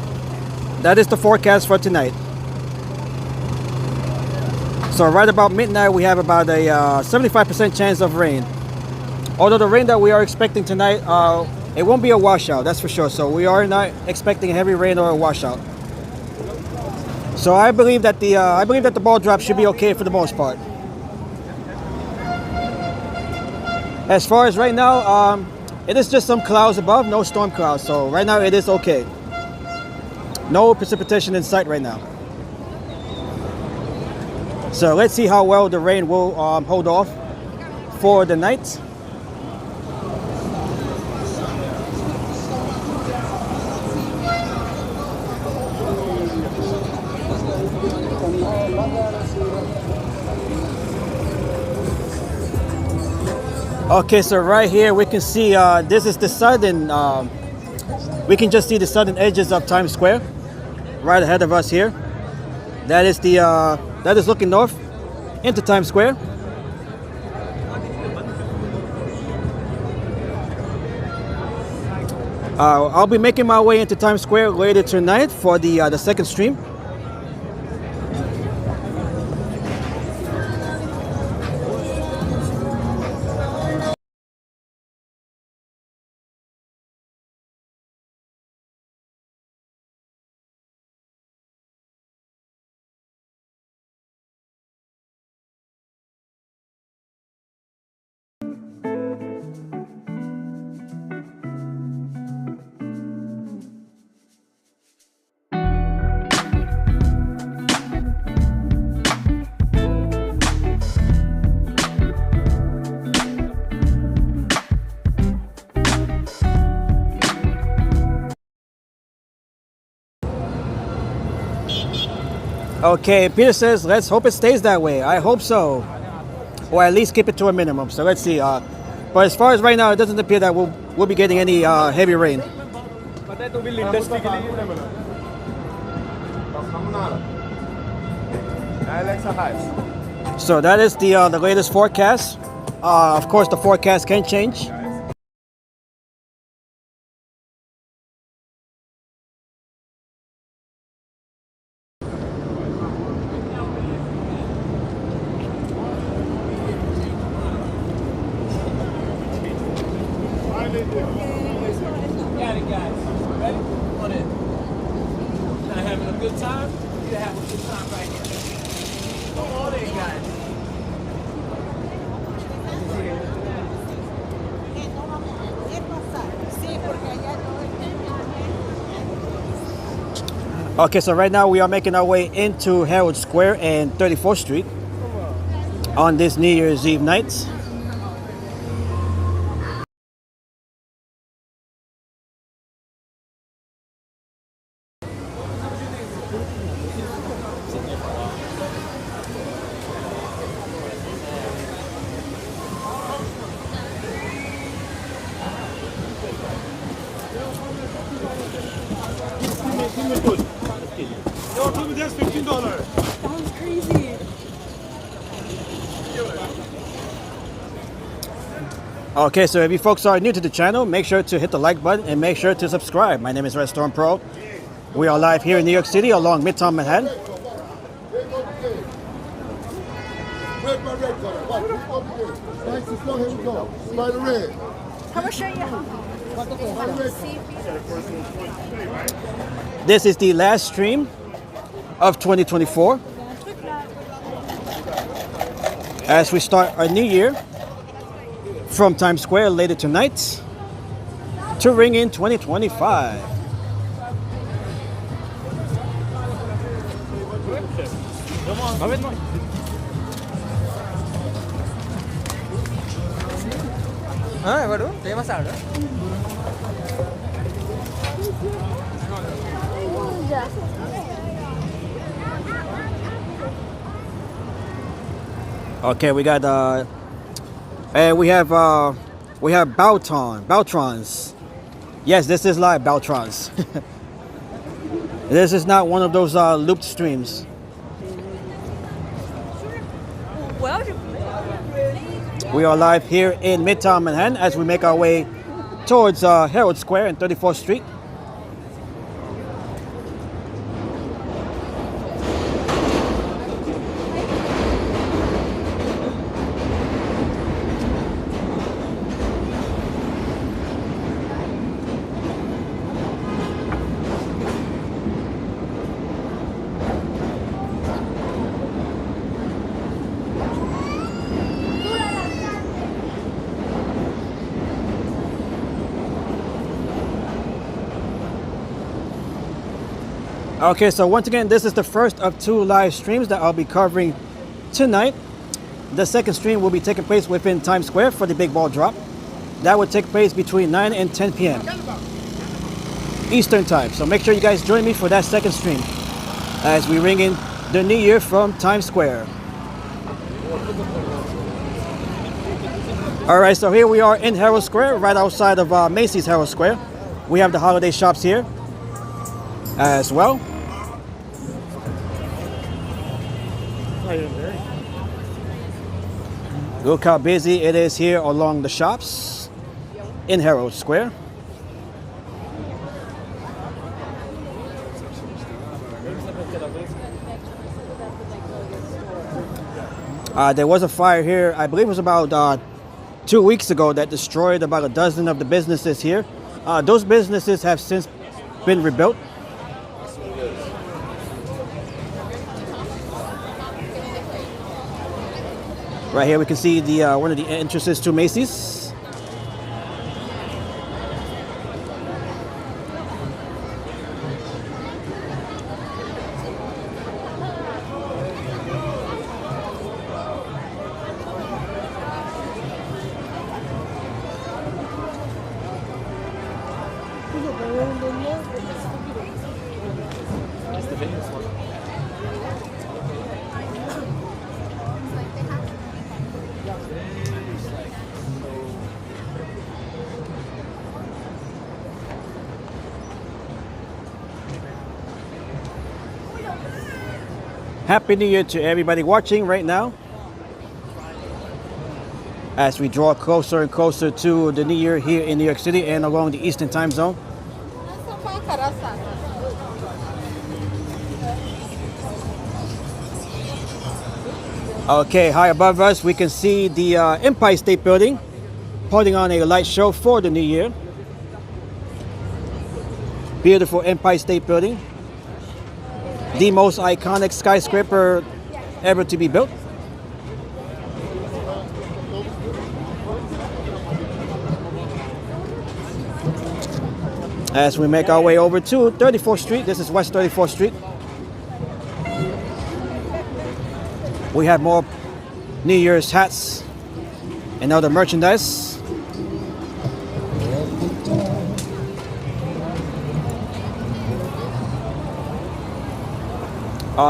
That is the forecast for tonight. So right about midnight, we have about a 75% chance of rain. Although the rain that we are expecting tonight, it won't be a washout, that's for sure. So we are not expecting heavy rain or a washout. So I believe that the ball drop should be okay for the most part. As far as right now, it is just some clouds above, no storm clouds. So right now it is okay. No precipitation in sight right now. So let's see how well the rain will hold off for the night. Okay, so right here we can see this is the southern, we can just see the southern edges of Times Square right ahead of us here. That is that is looking north into Times Square. I'll be making my way into Times Square later tonight for the second stream. Okay, Peter says, let's hope it stays that way. I hope so. Or at least keep it to a minimum. So let's see. But as far as right now, it doesn't appear that we'll be getting any heavy rain. So that is the latest forecast. Of course, the forecast can change. Got it, guys. Ready? On it. Not having a good time? You have a good time right here. Come on in, guys. Okay, so right now we are making our way into Herald Square and 34th Street on this New Year's Eve night. That was crazy. Okay, so if you folks are new to the channel, make sure to hit the like button and make sure to subscribe. My name is Red Storm Pro. We are live here in New York City along Midtown Manhattan. How much are you? This is the last stream of 2024 as we start a new year from Times Square later tonight to ring in 2025. Okay, we got and we have Baltrons. Yes, this is live, Baltrons. This is not one of those looped streams. We are live here in Midtown Manhattan as we make our way towards Herald Square and 34th Street. Okay, so once again, this is the first of 2 live streams that I'll be covering tonight. The second stream will be taking place within Times Square for the big ball drop. That will take place between 9 and 10 p.m. Eastern time. So make sure you guys join me for that second stream as we ring in the new year from Times Square. All right, so here we are in Herald Square, right outside of Macy's Herald Square. We have the holiday shops here as well. Look how busy it is here along the shops in Herald Square. There was a fire here, I believe it was about 2 weeks ago, that destroyed about a dozen of the businesses here. Those businesses have since been rebuilt. Right here we can see the one of the entrances to Macy's. Happy New Year to everybody watching right now as we draw closer and closer to the New Year here in New York City and along the Eastern Time Zone. Okay, high above us we can see the Empire State Building putting on a light show for the New Year. Beautiful Empire State Building. The most iconic skyscraper ever to be built. As we make our way over to 34th Street, this is West 34th Street. We have more New Year's hats and other merchandise.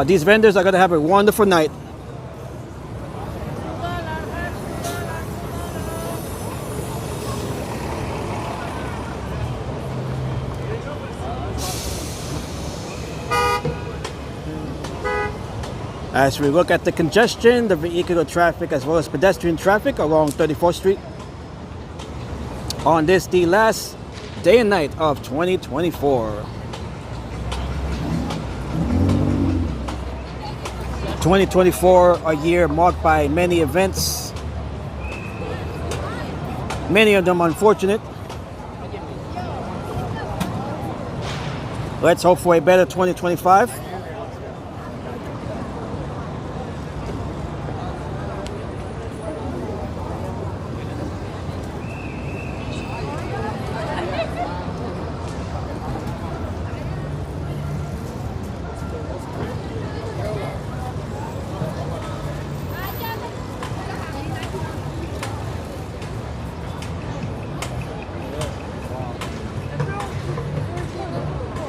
These vendors are going to have a wonderful night. As we look at the congestion, the vehicular traffic as well as pedestrian traffic along 34th Street. on this, the last day and night of 2024. 2024, a year marked by many events, many of them unfortunate. Let's hope for a better 2025.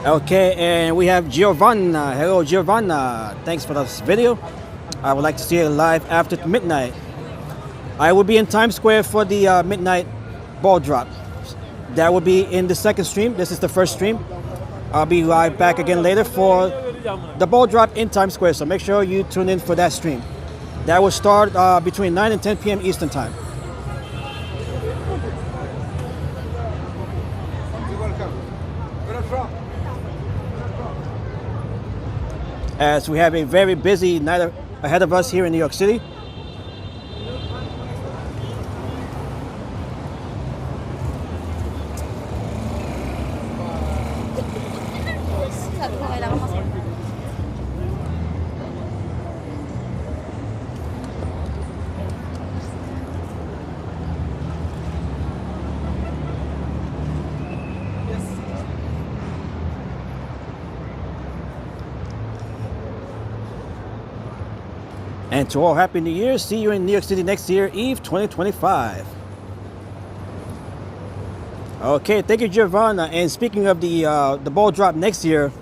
Okay, and we have Giovanna. Hello, Giovanna. Thanks for this video. I would like to see it live after midnight. I will be in Times Square for the midnight ball drop. That will be in the second stream. This is the first stream. I'll be live back again later for the ball drop in Times Square. So make sure you tune in for that stream. That will start between 9 and 10 p.m. Eastern Time. As we have a very busy night ahead of us here in New York City. And to all, Happy New Year. See you in New York City next year, Eve 2025. Okay, thank you, Giovanna. And speaking of the ball drop next year,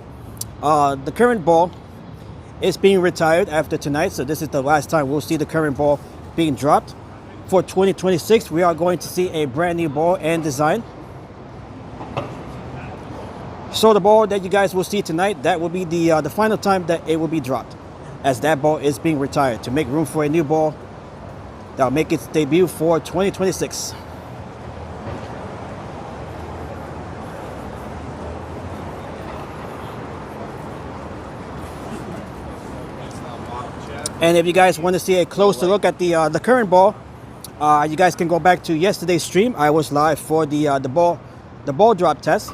the current ball is being retired after tonight. So this is the last time we'll see the current ball being dropped. For 2026, we are going to see a brand new ball and design. So the ball that you guys will see tonight, that will be the final time that it will be dropped, as that ball is being retired to make room for a new ball that will make its debut for 2026. And if you guys want to see a closer look at the current ball, you guys can go back to yesterday's stream. I was live for the ball drop test.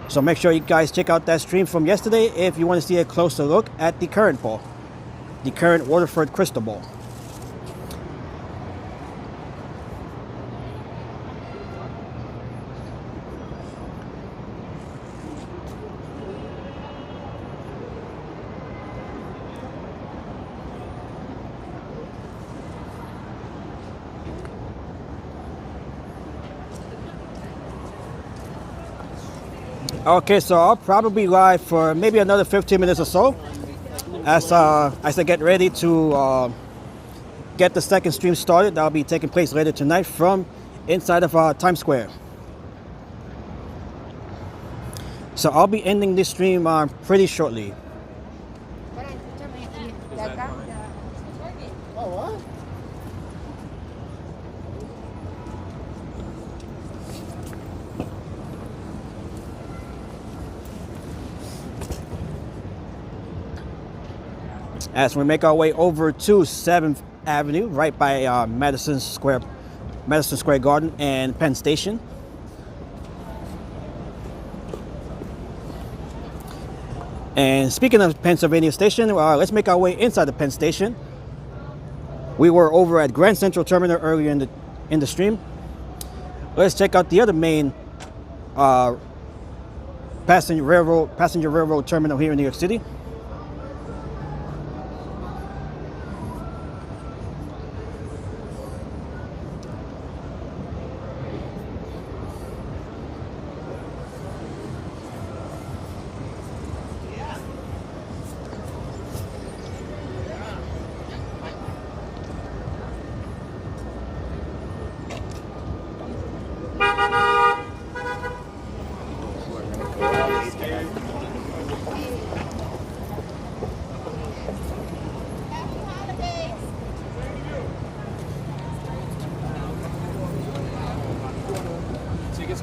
So make sure you guys check out that stream from yesterday if you want to see a closer look at the current ball, the current Waterford crystal ball. Okay, so I'll probably be live for maybe another 15 minutes or so as I get ready to get the second stream started. That'll be taking place later tonight from inside of Times Square. So I'll be ending this stream pretty shortly. Oh, what? As we make our way over to 7th Avenue, right by Madison Square Garden and Penn Station. And speaking of Pennsylvania Station, let's make our way inside the Penn Station. We were over at Grand Central Terminal earlier in the stream. Let's check out the other main passenger railroad terminal here in New York City.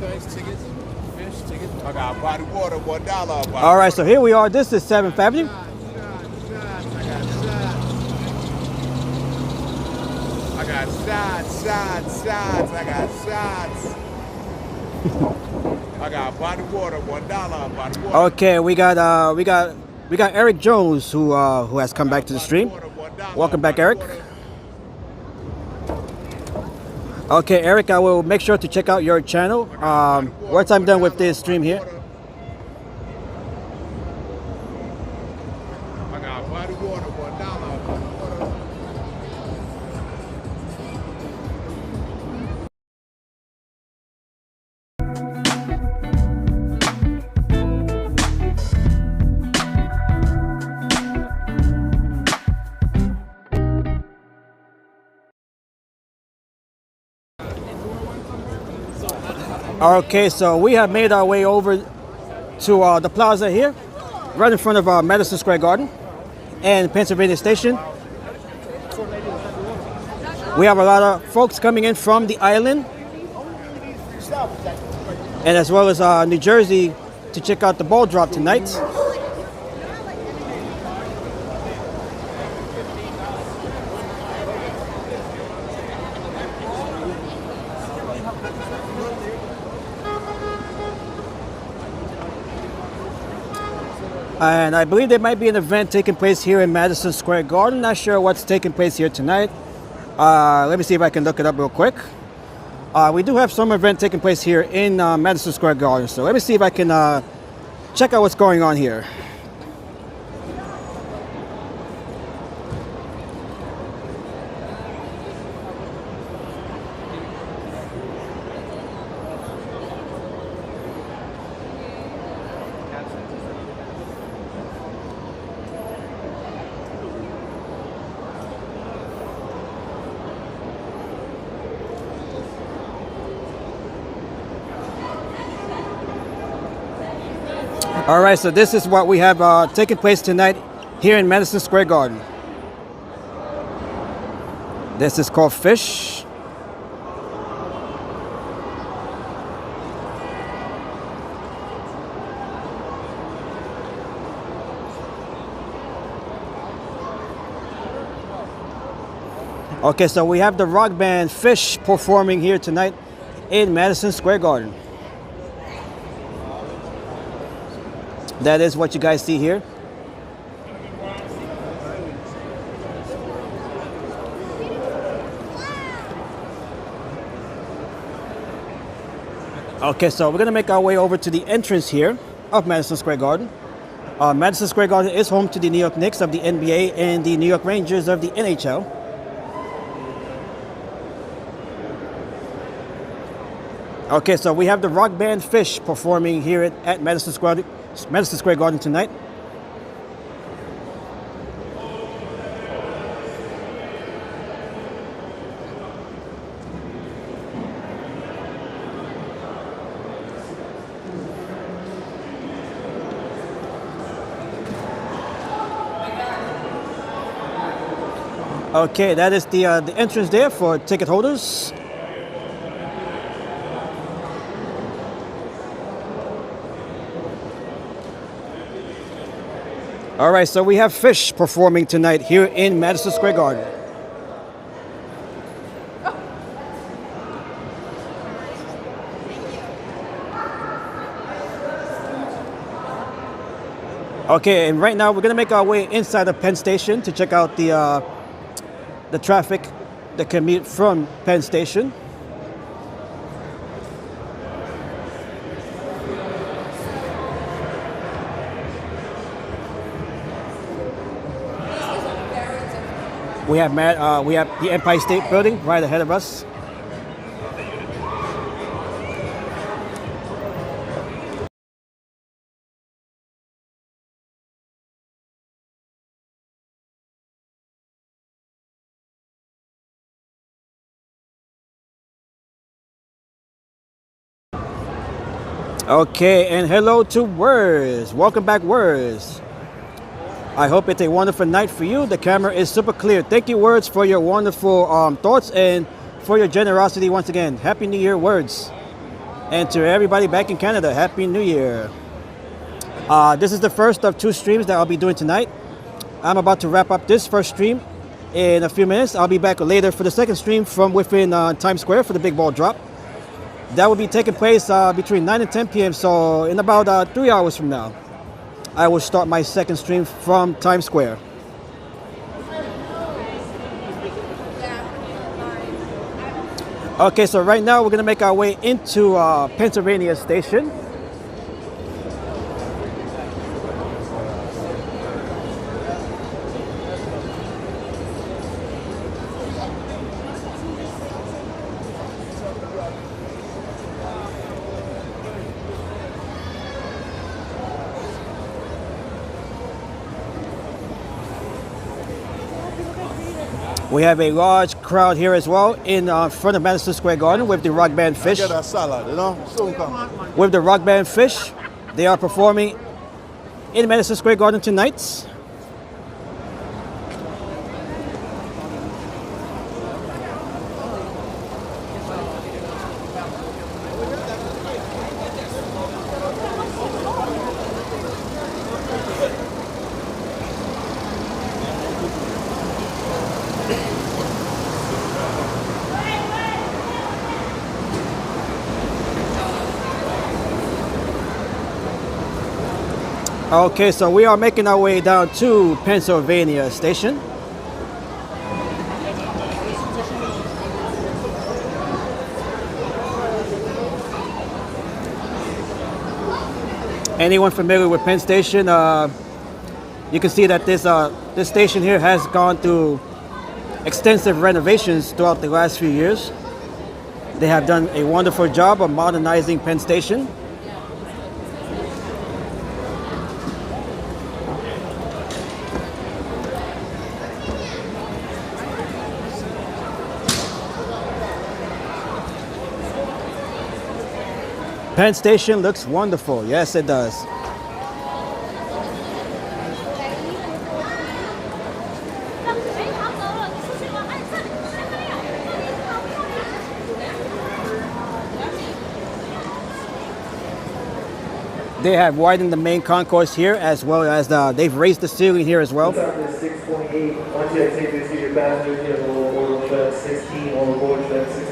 Nice tickets, fish tickets. I got body water, $1. All right, so here we are. This is 7th Avenue. I got shots. I got shots. I got body water, $1. Body water. Okay, we got Eric Jones who has come back to the stream. Welcome back, Eric. Okay, Eric, I will make sure to check out your channel once I'm done with this stream here. I got body water, $1. Body water. Okay, so we have made our way over to the plaza here, right in front of Madison Square Garden and Pennsylvania Station. We have a lot of folks coming in from the island and as well as New Jersey to check out the ball drop tonight. And I believe there might be an event taking place here in Madison Square Garden. Not sure what's taking place here tonight. Let me see if I can look it up real quick. We do have some event taking place here in Madison Square Garden. So let me see if I can check out what's going on here. All right, so this is what we have taking place tonight here in Madison Square Garden. This is called Fish. Okay, so we have the rock band Fish performing here tonight in Madison Square Garden. That is what you guys see here. Okay, so we're gonna make our way over to the entrance here of Madison Square Garden. Madison Square Garden is home to the New York Knicks of the NBA and the New York Rangers of the NHL. Okay, so we have the rock band Fish performing here at Madison Square Garden tonight. Okay, that is the entrance there for ticket holders. All right, so we have Fish performing tonight here in Madison Square Garden. Okay, and right now we're gonna make our way inside of Penn Station to check out the traffic, the commute from Penn Station. We have the Empire State Building right ahead of us. Okay, and hello to Words. Welcome back, Words. I hope it's a wonderful night for you. The camera is super clear. Thank you, Words, for your wonderful thoughts and for your generosity once again. Happy New Year, Words. And to everybody back in Canada, Happy New Year. This is the first of 2 streams that I'll be doing tonight. I'm about to wrap up this first stream in a few minutes. I'll be back later for the second stream from within Times Square for the big ball drop. That will be taking place between 9 and 10 p.m. So in about 3 hours from now, I will start my second stream from Times Square. Okay, so right now we're gonna make our way into Pennsylvania Station. We have a large crowd here as well in front of Madison Square Garden with the rock band Fish. Get a salad, you know? Soon come. With the rock band Fish, they are performing in Madison Square Garden tonight. Okay, so we are making our way down to Pennsylvania Station. Anyone familiar with Penn Station? You can see that this station here has gone through extensive renovations throughout the last few years. They have done a wonderful job of modernizing Penn Station. Penn Station looks wonderful. Yes, it does. They have widened the main concourse here, as well as they've raised the ceiling here as well. 628. Once you take this to your passengers, you have a little board 16, on the board 16.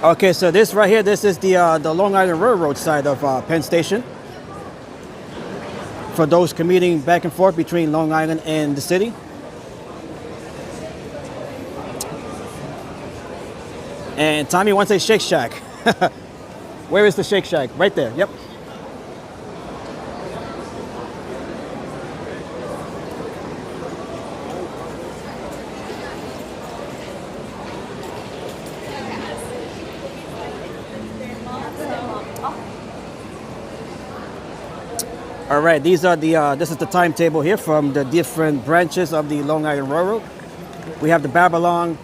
Okay, so this right here, this is the Long Island Railroad side of Penn Station. For those commuting back and forth between Long Island and the city. And Tommy wants a Shake Shack. Where is the Shake Shack? Right there, yep. All right, these are this is the timetable here from the different branches of the Long Island Railroad. We have the Babylon,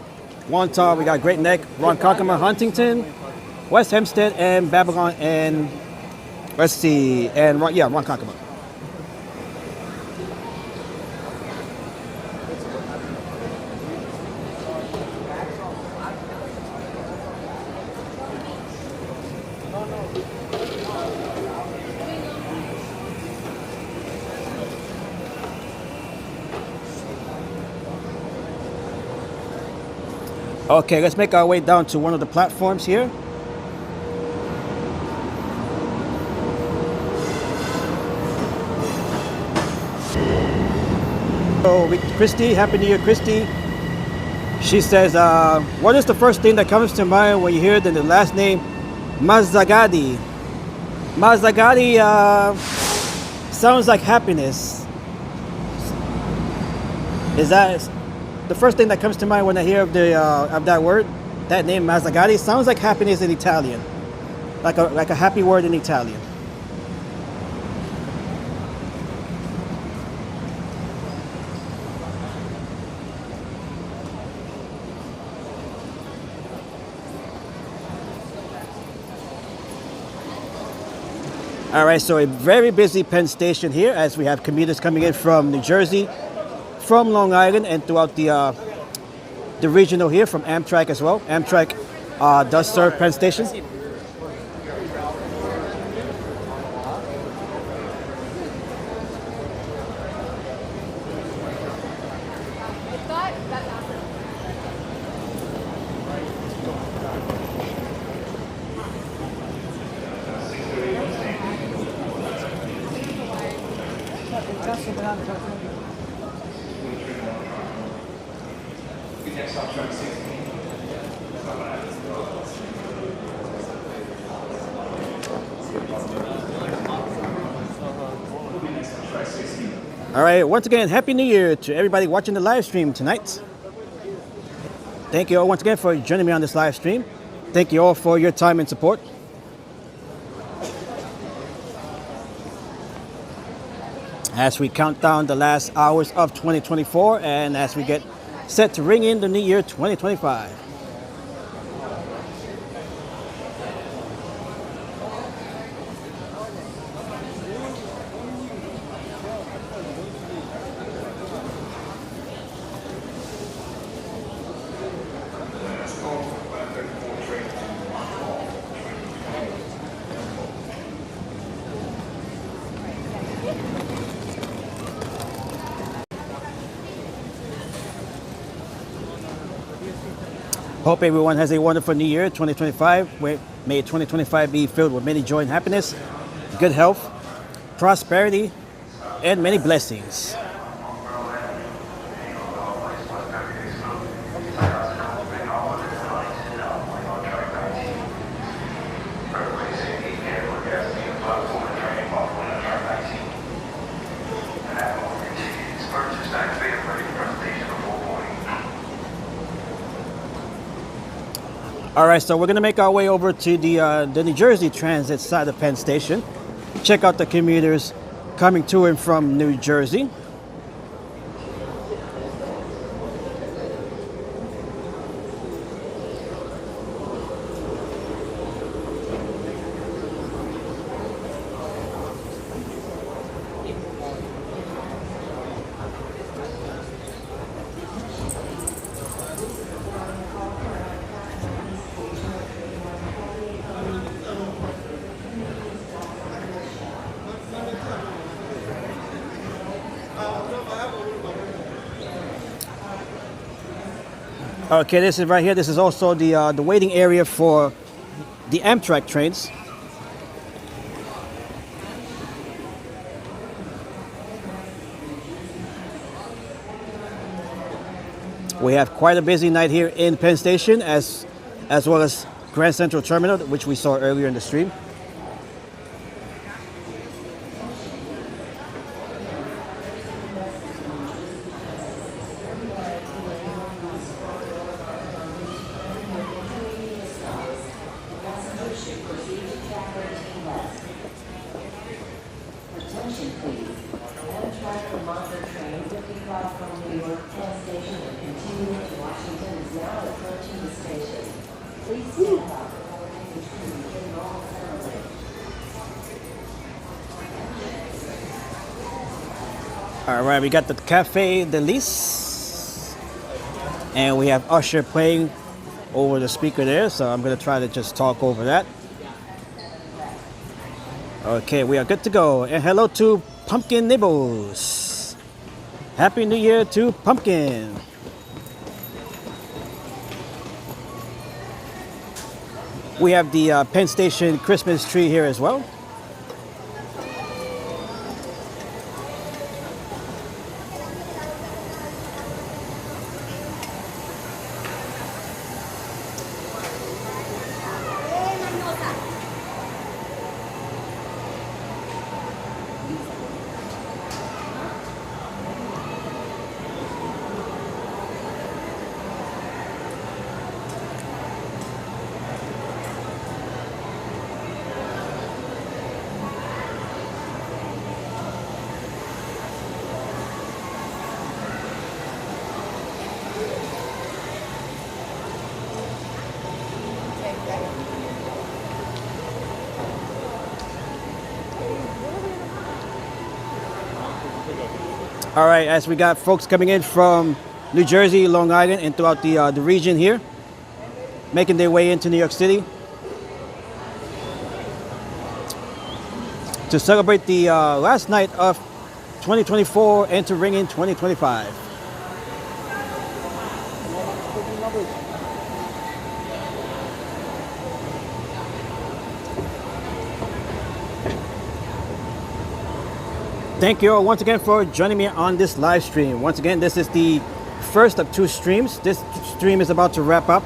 Wantagh, we got Great Neck, Ronkonkoma, Huntington, West Hempstead, and Babylon, and let's see, and Ronkonkoma. Okay, let's make our way down to one of the platforms here. So, Christy, Happy New Year, Christy. She says, what is the first thing that comes to mind when you hear the last name Mazzagatti? Mazzagatti sounds like happiness. Is that the first thing that comes to mind when I hear of that word? That name Mazzagatti sounds like happiness in Italian, like a happy word in Italian. All right, so a very busy Penn Station here as we have commuters coming in from New Jersey, from Long Island, and throughout the regional here from Amtrak as well. Amtrak does serve Penn Station. All right, once again, Happy New Year to everybody watching the live stream tonight. Thank you all once again for joining me on this live stream. Thank you all for your time and support. As we count down the last hours of 2024 and as we get set to ring in the new year 2025. Hope everyone has a wonderful new year, 2025. May 2025 be filled with many joy and happiness, good health, prosperity, and many blessings. All right, so we're gonna make our way over to the New Jersey Transit side of Penn Station. Check out the commuters coming to and from New Jersey. Okay, this is right here. This is also the waiting area for the Amtrak trains. We have quite a busy night here in Penn Station, as well as Grand Central Terminal, which we saw earlier in the stream. All right, we got the Cafe de Lis, and we have Usher playing over the speaker there, so I'm going to try to just talk over that. Okay, we are good to go. And hello to Pumpkin Nibbles. Happy New Year to Pumpkin. We have the Penn Station Christmas tree here as well. All right, as we got folks coming in from New Jersey, Long Island, and throughout the region here. making their way into New York City to celebrate the last night of 2024 and to ring in 2025. Thank you all once again for joining me on this live stream. Once again, this is the first of 2 streams. This stream is about to wrap up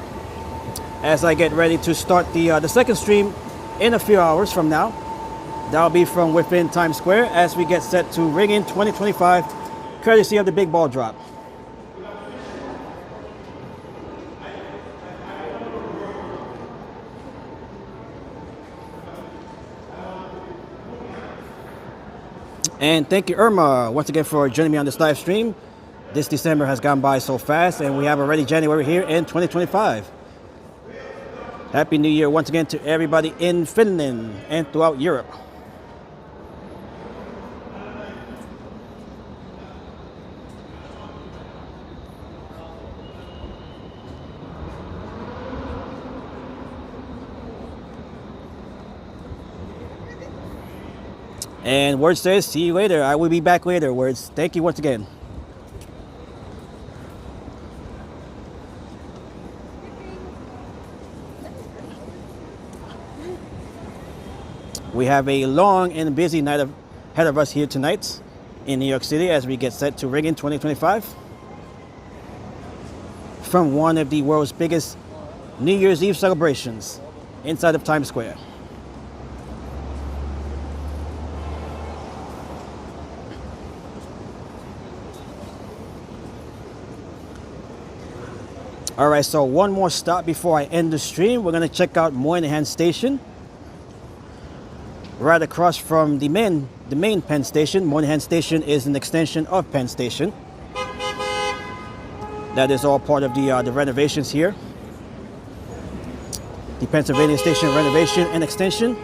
as I get ready to start the second stream in a few hours from now. That'll be from within Times Square as we get set to ring in 2025, courtesy of the big ball drop. And thank you, Irma, once again for joining me on this live stream. This December has gone by so fast, and we have already January here in 2025. Happy New Year once again to everybody in Finland and throughout Europe. And Word says, see you later. I will be back later, Words. Thank you once again. We have a long and busy night ahead of us here tonight in New York City as we get set to ring in 2025 from one of the world's biggest New Year's Eve celebrations inside of Times Square. All right, so one more stop before I end the stream. We're going to check out Moynihan Station. Right across from the main Penn Station. Moynihan Station is an extension of Penn Station. That is all part of the renovations here. The Pennsylvania Station renovation and extension.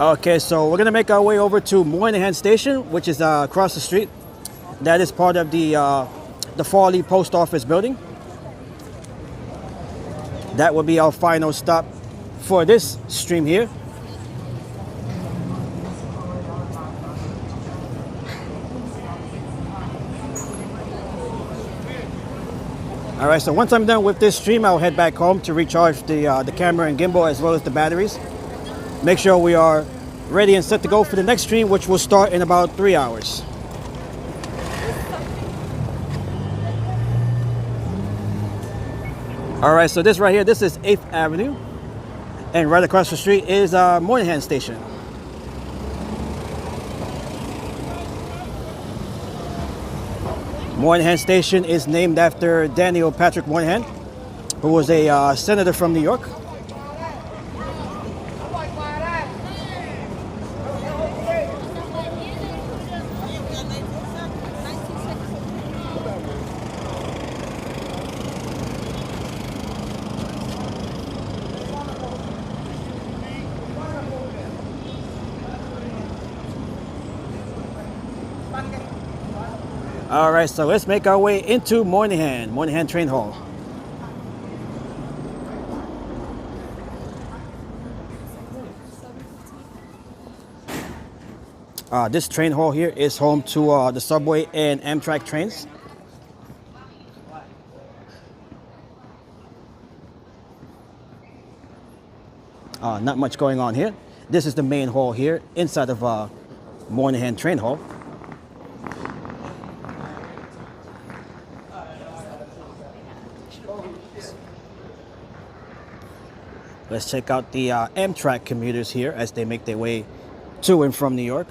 Okay, so we're gonna make our way over to Moynihan Station, which is across the street. That is part of the Farley Post Office building. That will be our final stop for this stream here. All right, so once I'm done with this stream, I'll head back home to recharge the camera and gimbal as well as the batteries. Make sure we are ready and set to go for the next stream, which will start in about 3 hours. All right, so this right here, this is 8th Avenue. And right across the street is Moynihan Station. Moynihan Station is named after Daniel Patrick Moynihan, who was a senator from New York. All right, so let's make our way into Moynihan Train Hall. This train hall here is home to the subway and Amtrak trains. Not much going on here. This is the main hall here inside of Moynihan Train Hall. Let's check out the Amtrak commuters here as they make their way to and from New York.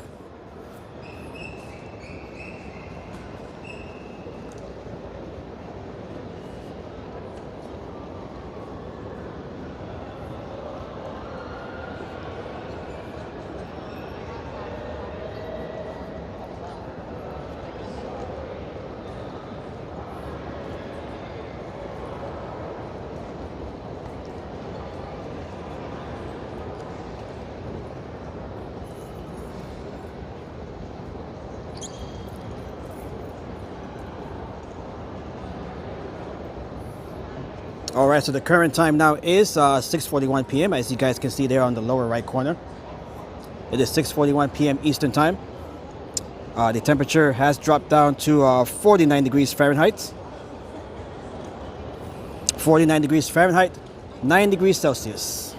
All right, so the current time now is 6:41 p.m. as you guys can see there on the lower right corner. It is 6:41 p.m. Eastern time. The temperature has dropped down to 49 degrees Fahrenheit. 49 degrees Fahrenheit, 9 degrees Celsius.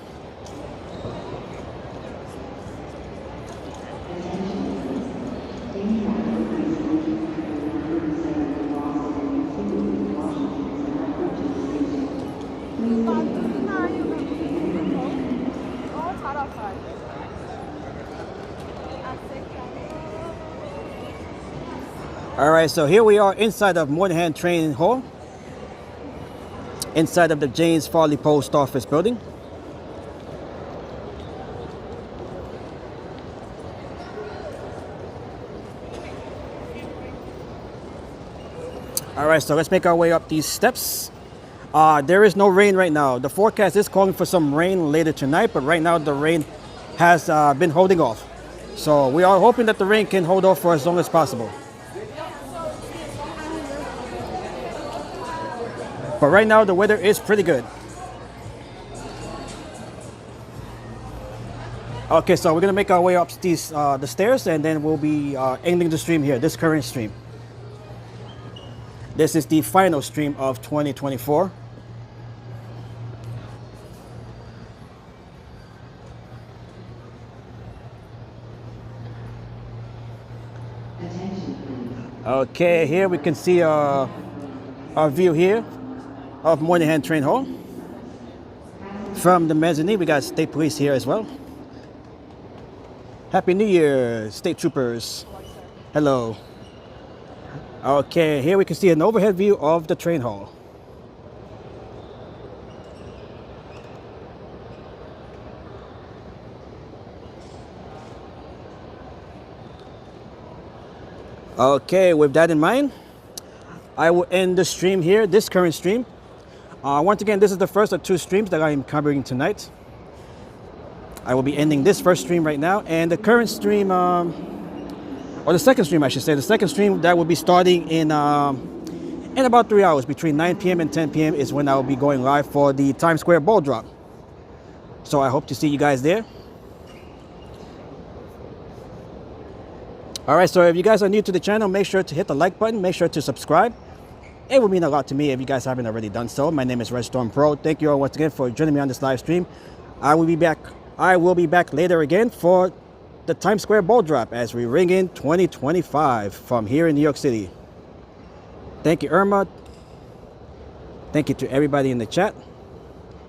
All right, so here we are inside of Moynihan Train Hall, inside of the James Farley Post Office building. All right, so let's make our way up these steps. There is no rain right now. The forecast is calling for some rain later tonight, but right now the rain has been holding off. So we are hoping that the rain can hold off for as long as possible. But right now the weather is pretty good. Okay, so we're gonna make our way up these the stairs, and then we'll be ending the stream here, this current stream. This is the final stream of 2024. Okay, here we can see our view here of Moynihan Train Hall. From the mezzanine, we got state police here as well. Happy New Year, state troopers. Hello. Okay, here we can see an overhead view of the train hall. Okay, with that in mind, I will end the stream here, this current stream. Once again, this is the first of two streams that I am covering tonight. I will be ending this first stream right now, and the current stream, or the second stream I should say, the second stream that will be starting in about 3 hours, between 9 p.m. and 10 p.m. is when I will be going live for the Times Square ball drop. So I hope to see you guys there. All right, so if you guys are new to the channel, make sure to hit the like button, make sure to subscribe. It would mean a lot to me if you guys haven't already done so. My name is Red Storm Pro. Thank you all once again for joining me on this live stream. I will be back later again for the Times Square ball drop as we ring in 2025 from here in New York City. Thank you, Irma. Thank you to everybody in the chat.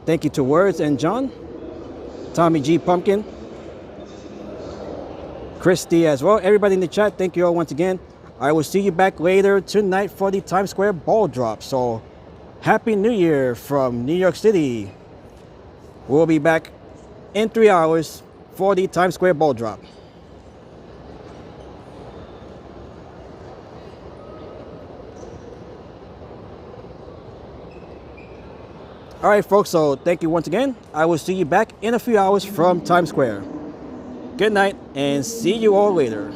Thank you to Words and John, Tommy G Pumpkin, Christy as well. Everybody in the chat, thank you all once again. I will see you back later tonight for the Times Square ball drop. So Happy New Year from New York City. We'll be back in 3 hours for the Times Square ball drop. All right, folks, so thank you once again. I will see you back in a few hours from Times Square. Good night, and see you all later.